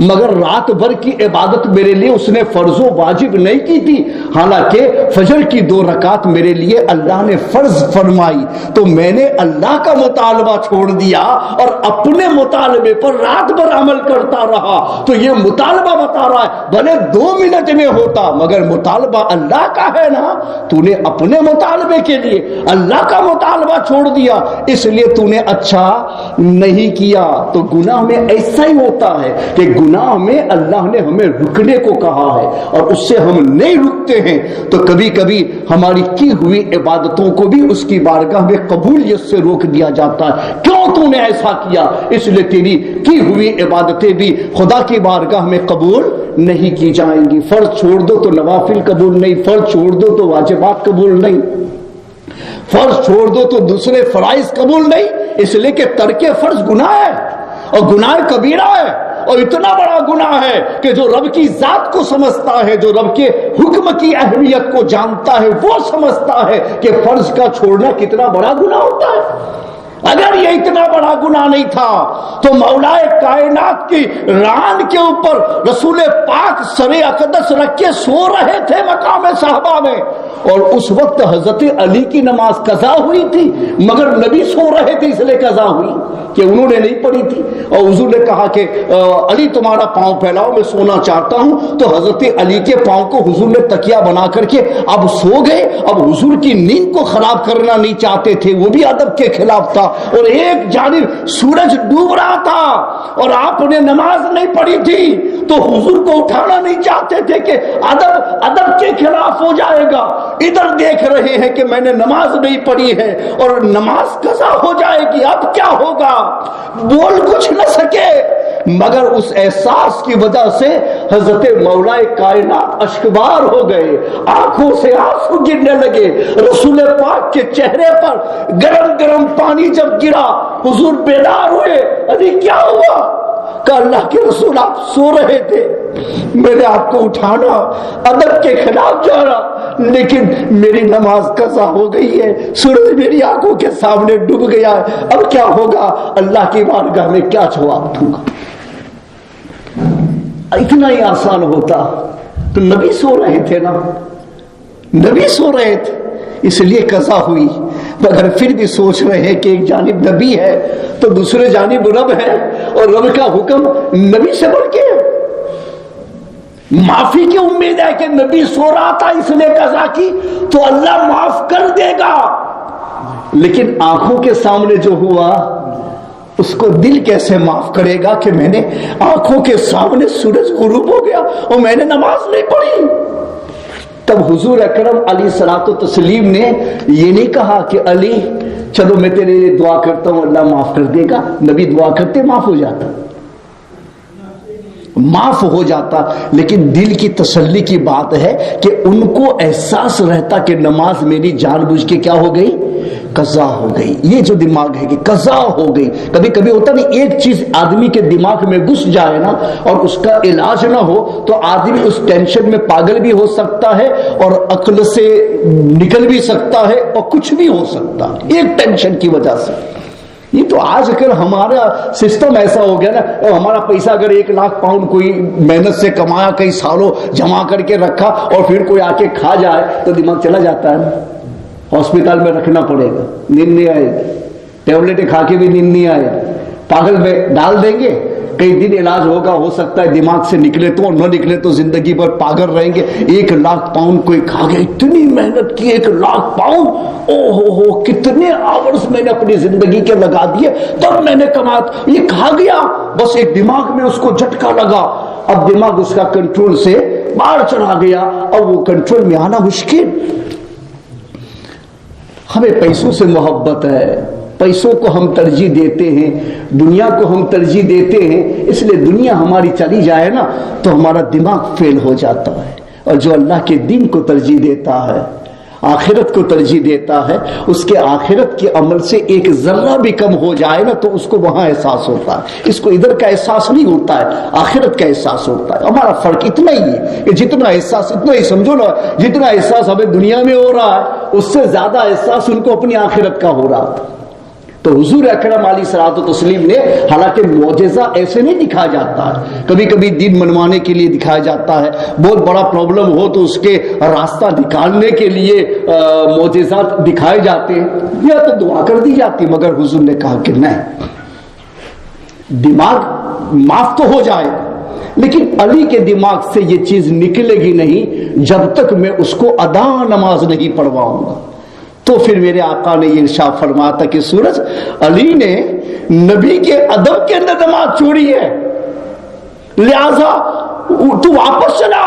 مگر رات بھر کی عبادت میرے لیے اس نے فرض و واجب نہیں کی تھی. حالانکہ فجر کی 2 رکعت میرے لیے اللہ نے فرض فرمائی، تو میں نے اللہ کا مطالبہ چھوڑ دیا اور اپنے مطالبے پر رات بھر عمل کرتا رہا. تو یہ مطالبہ بتا رہا ہے بھلے 2 منٹ میں ہوتا مگر مطالبہ اللہ کا ہے نا. تو نے اپنے مطالبے کے لیے اللہ کا مطالبہ چھوڑ دیا، اس لیے تو نے اچھا نہیں کیا. تو گناہ میں ایسا ہی ہوتا ہے کہ گناہ میں اللہ نے ہمیں رکنے کو کہا ہے اور اس سے ہم نہیں رکتے ہیں. تو کبھی کبھی ہماری کی ہوئی عبادتوں کو بھی اس کی بارگاہ میں قبولیت سے روک دیا جاتا ہے. کیوں تو نے ایسا کیا؟ اس لیے تیری کی ہوئی عبادتیں بھی خدا کی بارگاہ میں قبول نہیں کی جائیں گی. فرض چھوڑ دو تو نوافل قبول نہیں، فرض چھوڑ دو تو واجبات قبول نہیں، فرض چھوڑ دو تو دوسرے فرائض قبول نہیں. اس لیے کہ ترک فرض گناہ ہے اور گناہ کبیرہ ہے، اور اتنا بڑا گناہ ہے کہ جو رب کی ذات کو سمجھتا ہے، جو رب کے حکم کی اہمیت کو جانتا ہے، وہ سمجھتا ہے کہ فرض کا چھوڑنا کتنا بڑا گناہ ہوتا ہے. اگر یہ اتنا بڑا گناہ نہیں تھا تو مولا کائنات کی ران کے اوپر رسول پاک سر اقدس رکھ کے سو رہے تھے مقام صحابہ میں، اور اس وقت حضرت علی کی نماز قضا ہوئی تھی، مگر نبی سو رہے تھے اس لیے قضا ہوئی کہ انہوں نے نہیں پڑھی تھی. اور حضور نے کہا کہ علی تمہارا پاؤں پھیلاؤ میں سونا چاہتا ہوں. تو حضرت علی کے پاؤں کو حضور نے تکیہ بنا کر کے اب سو گئے. اب حضور کی نیند کو خراب کرنا نہیں چاہتے تھے، وہ بھی ادب کے خلاف تھا. اور ایک جانب سورج ڈوب رہا تھا اور آپ نے نماز نہیں پڑھی تھی، تو حضور کو اٹھانا نہیں چاہتے تھے کہ ادب کے خلاف ہو جائے گا. ادھر دیکھ رہے ہیں کہ میں نے نماز نہیں پڑھی ہے اور نماز قضا ہو جائے گی، اب کیا ہوگا؟ بول کچھ نہ سکے، مگر اس احساس کی وجہ سے حضرت مولا کائنات اشکبار ہو گئے، آنکھوں سے آنسو گرنے لگے. رسول پاک کے چہرے پر گرم گرم پانی جب گرا، حضور بیدار ہوئے. ابھی کیا ہوا؟ کہ اللہ کے رسول آپ سو رہے تھے، میں نے آپ کو اٹھانا ادب کے خلاف جا رہا، لیکن میری نماز قضا ہو گئی ہے، سورج میری آنکھوں کے سامنے ڈوب گیا ہے، اب کیا ہوگا؟ اللہ کی بارگاہ میں کیا جواب دوں گا؟ اتنا ہی آسان ہوتا تو نبی سو رہے تھے نا، نبی سو رہے تھے اس لیے قضا ہوئی. مگر پھر بھی سوچ رہے ہیں کہ ایک جانب نبی ہے تو دوسرے جانب رب ہے، اور رب کا حکم نبی سے بڑھ کے معافی کی امید ہے کہ نبی سو رہا تھا اس لیے قضا کی تو اللہ معاف کر دے گا. لیکن آنکھوں کے سامنے جو ہوا اس کو دل کیسے معاف کرے گا کہ میں نے آنکھوں کے سامنے سورج غروب ہو گیا اور میں نے نماز نہیں پڑھی. تب حضور اکرم علیہ الصلوۃ والتسلیم نے یہ نہیں کہا کہ علی چلو میں تیرے لیے دعا کرتا ہوں اللہ معاف کر دے گا. نبی دعا کرتے معاف ہو جاتا, معاف ہو جاتا. لیکن دل کی تسلی کی بات ہے کہ ان کو احساس رہتا کہ نماز میری جان بوجھ کے کیا ہو گئی, قضا ہو گئی. یہ جو دماغ ہے کہ قضا ہو گئی. کبھی کبھی ہوتا نہیں, ایک چیز آدمی کے دماغ میں گھس جائے نا اور اس کا علاج نہ ہو تو آدمی اس ٹینشن میں پاگل بھی ہو سکتا ہے اور عقل سے نکل بھی سکتا ہے اور کچھ بھی ہو سکتا ہے ایک ٹینشن کی وجہ سے. یہ تو آج اگر ہمارا سسٹم ایسا ہو گیا نا, ہمارا پیسہ اگر 1 لاکھ پاؤنڈ کوئی محنت سے کمایا, کئی سالوں جمع کر کے رکھا اور پھر کوئی آ کے کھا جائے تو دماغ چلا جاتا ہے. ہاسپٹل میں رکھنا پڑے گا, نیند نہیں آئے گی, ٹیبلٹیں کھا کے بھی نیند نہیں آئے گی, پاگل میں ڈال دیں گے, کئی دن علاج ہوگا, ہو سکتا ہے دماغ سے نکلے تو, اور نہ نکلے تو زندگی بھر پاگل رہیں گے. 1 لاکھ پاؤنڈ کوئی کھا گیا, اتنی محنت کی 1 لاکھ پاؤنڈ, او ہو کتنے آورز میں نے اپنی زندگی کے لگا دیے تب میں نے کمایا, یہ کھا گیا. بس ایک دماغ میں اس کو جھٹکا لگا, اب دماغ اس کا کنٹرول سے باہر چلا گیا, اب وہ کنٹرول میں آنا مشکل. ہمیں پیسوں سے محبت ہے, پیسوں کو ہم ترجیح دیتے ہیں, دنیا کو ہم ترجیح دیتے ہیں, اس لیے دنیا ہماری چلی جائے نا تو ہمارا دماغ فیل ہو جاتا ہے. اور جو اللہ کے دین کو ترجیح دیتا ہے, آخرت کو ترجیح دیتا ہے, اس کے آخرت کے عمل سے ایک ذرہ بھی کم ہو جائے نا تو اس کو وہاں احساس ہوتا ہے. اس کو ادھر کا احساس نہیں ہوتا ہے, آخرت کا احساس ہوتا ہے. ہمارا فرق اتنا ہی ہے کہ جتنا احساس, اتنا ہی سمجھو نا, جتنا احساس ہمیں دنیا میں ہو رہا ہے اس سے زیادہ احساس ان کو اپنی آخرت کا ہو رہا تھا. تو حضور اکرم علیہ الصلوۃ والتسلیم نے, حالانکہ معجزہ ایسے نہیں دکھایا جاتا ہے, کبھی کبھی دین منوانے کے لیے دکھایا جاتا ہے, بہت بڑا پرابلم ہو تو اس کے راستہ نکالنے کے لیے معجزات دکھائے جاتے ہیں, یا تو دعا کر دی جاتی. مگر حضور نے کہا کہ نہیں, دماغ معاف تو ہو جائے لیکن علی کے دماغ سے یہ چیز نکلے گی نہیں جب تک میں اس کو ادا نماز نہیں پڑھواؤں گا. تو پھر میرے آقا نے یہ ارشاد فرمایا تھا کہ سورج, علی نے نبی کے ادب کے اندر نماز چھوڑی ہے, لہذا تو واپس چلا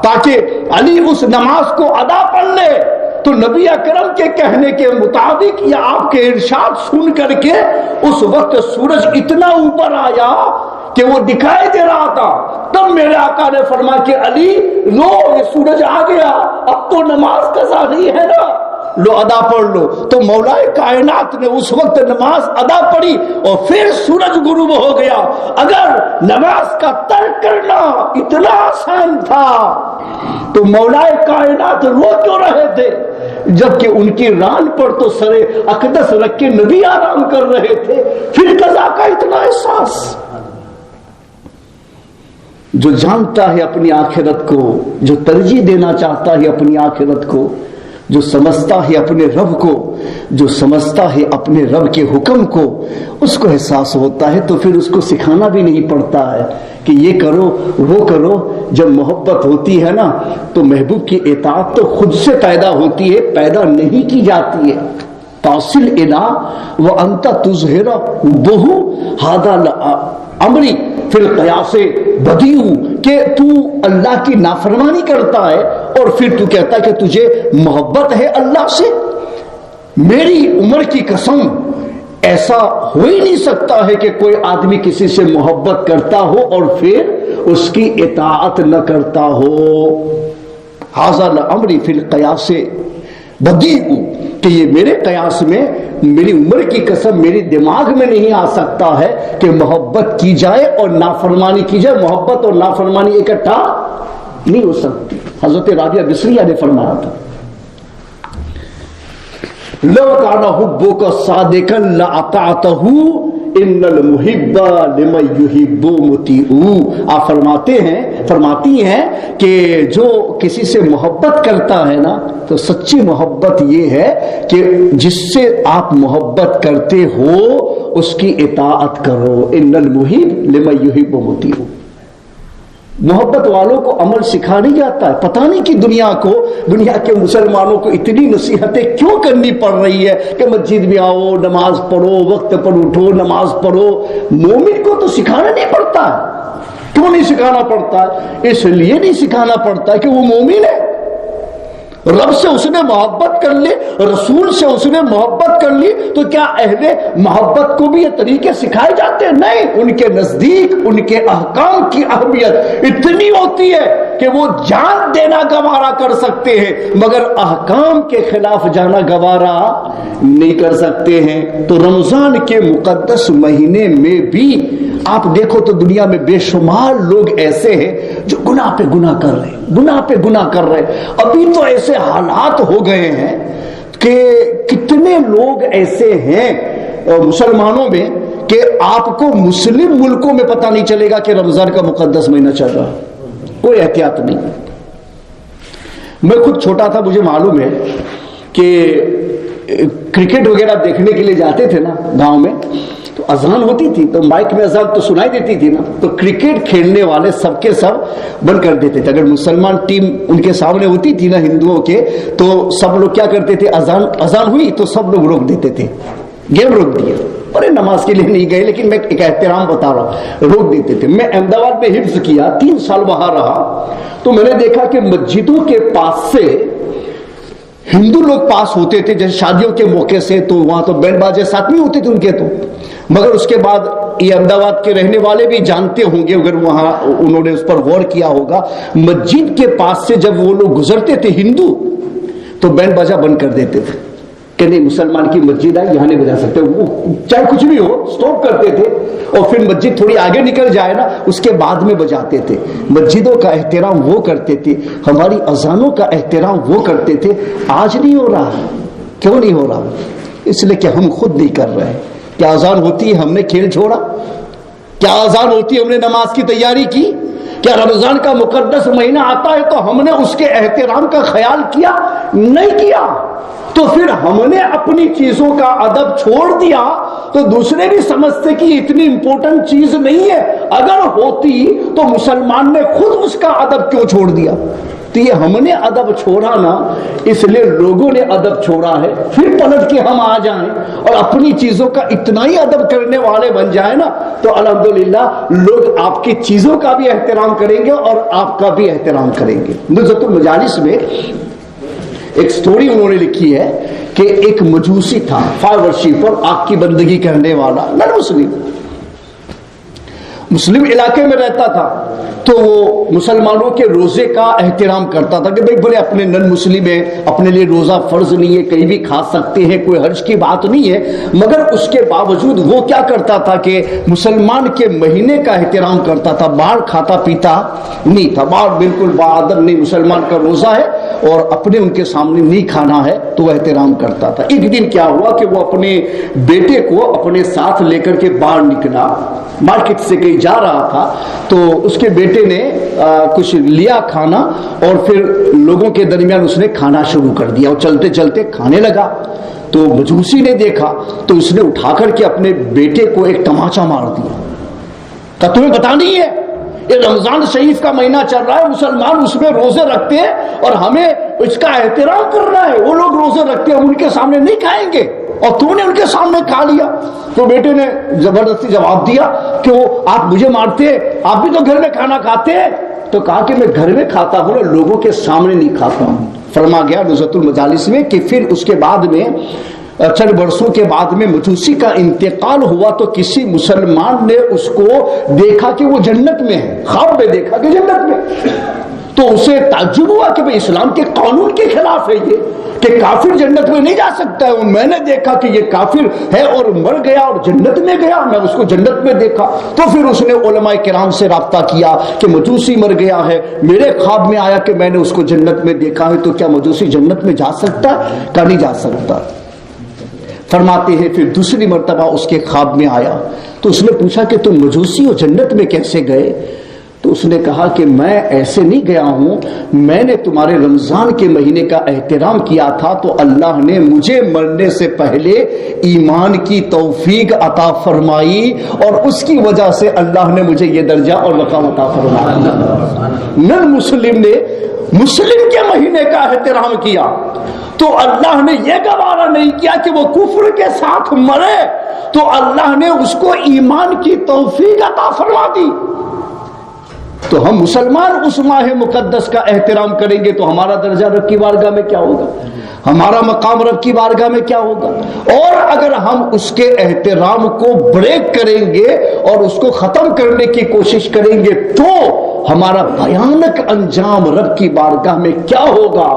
تاکہ علی اس نماز کو ادا پڑھ لے. تو نبی اکرم کے کہنے کے مطابق یا آپ کے ارشاد سن کر کے اس وقت سورج اتنا اوپر آیا کہ وہ دکھائی دے رہا تھا. تب میرے آقا نے فرمایا کہ علی لو, یہ سورج آ گیا, اب تو نماز قضا نہیں ہے نا, لو ادا پڑھ لو. تو مولا کائنات نے اس وقت نماز ادا پڑھی اور پھر سورج غروب ہو گیا. اگر نماز کا ترک کرنا اتنا آسان تھا تو مولا کائنات رو کیوں رہے تھے, جبکہ ان کی ران پر تو سر اقدس رکھ کے نبی آرام کر رہے تھے. پھر قضا کا اتنا احساس. جو جانتا ہے اپنی آخرت کو, جو ترجیح دینا چاہتا ہے اپنی آخرت کو, جو سمجھتا ہے اپنے رب کو, جو سمجھتا ہے اپنے رب کے حکم کو, اس کو احساس ہوتا ہے. تو پھر اس کو سکھانا بھی نہیں پڑتا ہے کہ یہ کرو وہ کرو. جب محبت ہوتی ہے نا تو محبوب کی اطاعت تو خود سے پیدا ہوتی ہے, پیدا نہیں کی جاتی ہے. تاصل الہ وانت تظہر بہو ہذا امری فی القیاس بدیع, کہ تو اللہ کی نافرمانی کرتا ہے اور پھر تو کہتا ہے کہ تجھے محبت ہے اللہ سے. میری عمر کی قسم, ایسا ہو ہی نہیں سکتا ہے کہ کوئی آدمی کسی سے محبت کرتا ہو اور پھر اس کی اطاعت نہ کرتا ہو. ھذا الامر فی القیاس بدیع, کہ یہ میرے قیاس میں, میری عمر کی قسم میری دماغ میں نہیں آ سکتا ہے کہ محبت کی جائے اور نافرمانی کی جائے. محبت اور نافرمانی اکٹھا نہیں ہو سکتی. حضرت رابعہ بصریہ نے فرمایا تھا, لو کان حبک صادقا لاطعتہ ان المحب لمن یحب مطیع. آپ فرماتی ہیں کہ جو کسی سے محبت کرتا ہے نا تو سچی محبت یہ ہے کہ جس سے آپ محبت کرتے ہو اس کی اطاعت کرو. ان المحب لمن یحب مطیع. محبت والوں کو عمل سکھا نہیں جاتا ہے. پتہ نہیں کہ دنیا کے مسلمانوں کو اتنی نصیحتیں کیوں کرنی پڑ رہی ہے کہ مسجد میں آؤ, نماز پڑھو, وقت پر اٹھو, نماز پڑھو. مومن کو تو سکھانا نہیں پڑتا ہے. کیوں نہیں سکھانا پڑتا ہے؟ اس لیے نہیں سکھانا پڑتا ہے کہ وہ مومن ہے. رب سے اس نے محبت کر لی، رسول سے اس نے محبت کر لی، تو کیا اہل محبت کو بھی یہ طریقے سکھائے جاتے ہیں؟ نہیں، ان کے نزدیک ان کے احکام کی اہمیت اتنی ہوتی ہے کہ وہ جان دینا گوارا کر سکتے ہیں مگر احکام کے خلاف جانا گوارا نہیں کر سکتے ہیں۔ تو رمضان کے مقدس مہینے میں بھی آپ دیکھو تو دنیا میں بے شمار لوگ ایسے ہیں جو گناہ پہ گناہ کر رہے ہیں، گناہ پہ گناہ کر رہے ہیں۔ ابھی تو ایسے حالات ہو گئے ہیں کہ کتنے لوگ ایسے ہیں مسلمانوں میں کہ آپ کو مسلم ملکوں میں پتہ نہیں چلے گا کہ رمضان کا مقدس مہینہ چل رہا، کوئی احتیاط نہیں۔ میں خود چھوٹا تھا، مجھے معلوم ہے کہ کرکٹ وغیرہ دیکھنے کے لیے جاتے تھے نا گاؤں میں، تو اذان ہوتی تھی تو مائک میں اذان تو سنائی دیتی تھی نا، تو کرکٹ کھیلنے والے سب کے سب بند کر دیتے تھے۔ اگر مسلمان ٹیم ان کے سامنے ہوتی تھی نا ہندوؤں کے، تو سب لوگ کیا کرتے تھے، اذان ہوئی تو سب لوگ روک دیتے تھے، گیم روک دیا۔ اور نماز کے لیے نہیں گئے لیکن میں ایک احترام بتا رہا ہوں، روک دیتے تھے۔ میں احمد آباد میں حفظ کیا، 3 سال وہاں رہا، تو میں نے دیکھا کہ مسجدوں کے پاس سے ہندو لوگ پاس ہوتے تھے، جیسے شادیوں کے موقع سے، تو وہاں تو بینڈ باجے ساتھ نہیں ہوتے تھے ان کے، تو مگر اس کے بعد یہ احمد آباد کے رہنے والے بھی جانتے ہوں گے اگر وہاں انہوں نے اس پر غور کیا ہوگا، مسجد کے پاس سے جب وہ لوگ گزرتے تھے ہندو تو بینڈ باجا بند کر دیتے تھے کہ نہیں مسلمان کی مسجد ہے یہاں نہیں بجا سکتے، وہ چاہے کچھ بھی ہو سٹاپ کرتے تھے، اور پھر مسجد تھوڑی آگے نکل جائے نا اس کے بعد میں بجاتے تھے۔ مسجدوں کا احترام وہ کرتے تھے، ہماری اذانوں کا احترام وہ کرتے تھے۔ آج نہیں ہو رہا، کیوں نہیں ہو رہا؟ اس لیے کہ ہم خود نہیں کر رہے۔ کیا اذان ہوتی ہے ہم نے کھیل چھوڑا؟ کیا اذان ہوتی ہے ہم نے نماز کی تیاری کی؟ کیا رمضان کا مقدس مہینہ آتا ہے تو ہم نے اس کے احترام کا خیال کیا؟ نہیں کیا۔ تو پھر ہم نے اپنی چیزوں کا ادب چھوڑ دیا تو دوسرے بھی سمجھتے کہ اتنی امپورٹنٹ چیز نہیں ہے، اگر ہوتی تو مسلمان نے خود اس کا ادب کیوں چھوڑ دیا؟ تو یہ ہم نے ادب چھوڑا نا، اس لیے لوگوں نے ادب چھوڑا ہے، پھر پلٹ کے ہم آ جائیں اور اپنی چیزوں کا اتنا ہی ادب کرنے والے بن جائیں نا، تو الحمدللہ لوگ آپ کی چیزوں کا بھی احترام کریں گے اور آپ کا بھی احترام کریں گے۔ نزہۃ المجالس میں ایک سٹوری انہوں نے لکھی ہے کہ ایک مجوسی تھا، فائر ورشپر، آگ کی بندگی کرنے والا، نن مسلم علاقے میں رہتا تھا، تو وہ مسلمانوں کے روزے کا احترام کرتا تھا کہ بھئی بھلے اپنے نن مسلم ہیں، اپنے لیے روزہ فرض نہیں ہے، کہیں بھی کھا سکتے ہیں، کوئی حرج کی بات نہیں ہے، مگر اس کے باوجود وہ کیا کرتا تھا کہ مسلمان کے مہینے کا احترام کرتا تھا، باہر کھاتا پیتا نہیں تھا، باہر بالکل باادب نہیں، مسلمان کا روزہ ہے اور اپنے ان کے سامنے نہیں کھانا ہے تو وہ احترام کرتا تھا۔ ایک دن کیا ہوا کہ وہ اپنے بیٹے کو اپنے ساتھ لے کر کے باہر نکلا، مارکیٹ سے کہیں جا رہا تھا، تو اس کے بیٹے نے کچھ لیا کھانا اور پھر لوگوں کے درمیان اس نے کھانا شروع کر دیا اور چلتے چلتے کھانے لگا۔ تو مجوسی نے دیکھا تو اس نے اٹھا کر کے اپنے بیٹے کو ایک تماچا مار دیا کہ تمہیں پتا نہیں ہے یہ رمضان شریف کا مہینہ چل رہا ہے، مسلمان اس میں روزے رکھتے ہیں اور ہمیں اس کا احترام کرنا ہے، وہ لوگ روزے رکھتے ہیں ہم ان کے سامنے نہیں کھائیں گے اور تو نے ان کے سامنے کھا لیا۔ تو بیٹے نے زبردستی جواب دیا کہ وہ آپ مجھے مارتے ہیں، آپ بھی تو گھر میں کھانا کھاتے ہیں؟ تو کہا کہ میں گھر میں کھاتا ہوں، لوگوں کے سامنے نہیں کھاتا ہوں۔ فرما گیا نزہۃ المجالس میں کہ پھر اس کے بعد میں چند برسوں کے بعد میں مجوسی کا انتقال ہوا تو کسی مسلمان نے اس کو دیکھا کہ وہ جنت میں ہے، خواب میں دیکھا کہ جنت میں، تو اسے تعجب ہوا کہ بھئی اسلام کے قانون کے خلاف ہے یہ کہ کافر جنت میں نہیں جا سکتا ہے، اور میں نے دیکھا کہ یہ کافر ہے اور مر گیا اور جنت میں گیا، میں اس کو جنت میں دیکھا۔ تو پھر اس نے علماء کرام سے رابطہ کیا کہ مجوسی مر گیا ہے، میرے خواب میں آیا کہ میں نے اس کو جنت میں دیکھا ہے، تو کیا مجوسی جنت میں جا سکتا ہے؟ کہ نہیں جا سکتا۔ فرماتے ہیں پھر دوسری مرتبہ اس کے خواب میں آیا تو اس نے پوچھا کہ تم مجوسی ہو، جنت میں کیسے گئے؟ تو اس نے کہا کہ میں ایسے نہیں گیا ہوں، میں نے تمہارے رمضان کے مہینے کا احترام کیا تھا تو اللہ نے مجھے مرنے سے پہلے ایمان کی توفیق عطا فرمائی اور اس کی وجہ سے اللہ نے مجھے یہ درجہ اور مقام عطا فرمایا۔ نن مسلم نے مسلم کے مہینے کا احترام کیا تو اللہ نے یہ گوارا نہیں کیا کہ وہ کفر کے ساتھ مرے، تو اللہ نے اس کو ایمان کی توفیق عطا فرما دی۔ تو ہم مسلمان اس ماہ مقدس کا احترام کریں گے تو ہمارا درجہ رب کی بارگاہ میں کیا ہوگا، ہمارا مقام رب کی بارگاہ میں کیا ہوگا۔ اور اگر ہم اس کے احترام کو بریک کریں گے اور اس کو ختم کرنے کی کوشش کریں گے تو ہمارا بھیانک انجام رب کی بارگاہ میں کیا ہوگا۔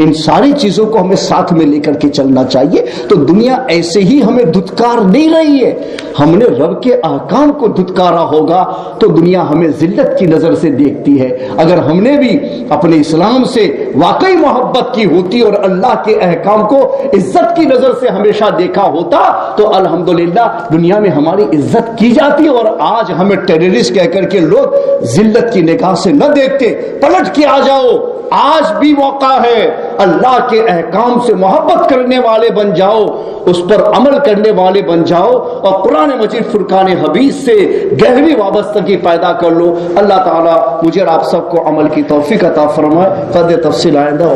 ان ساری چیزوں کو ہمیں ساتھ میں لے کر کے چلنا چاہیے۔ تو دنیا ایسے ہی ہمیں دھتکار نہیں رہی ہے، ہم نے رب کے احکام کو دھتکارا ہوگا تو دنیا ہمیں ذلت کی نظر سے دیکھتی ہے۔ اگر ہم نے بھی اپنے اسلام سے واقعی محبت کی ہوتی اور اللہ کے احکام کو عزت کی نظر سے ہمیشہ دیکھا ہوتا تو الحمدللہ دنیا میں ہماری عزت کی جاتی، اور آج ہمیں ٹیررسٹ کہہ کر کے لوگ ذلت کی نگاہ سے نہ دیکھتے۔ پلٹ کے آ جاؤ، آج بھی موقع ہے، اللہ کے احکام سے محبت کرنے والے بن جاؤ، اس پر عمل کرنے والے بن جاؤ، اور قرآن مجید فرقان حدیث سے گہری وابستگی پیدا کر لو۔ اللہ تعالیٰ مجھے اور آپ سب کو عمل کی توفیق عطا فرمائے۔ قد تفصیل آئندہ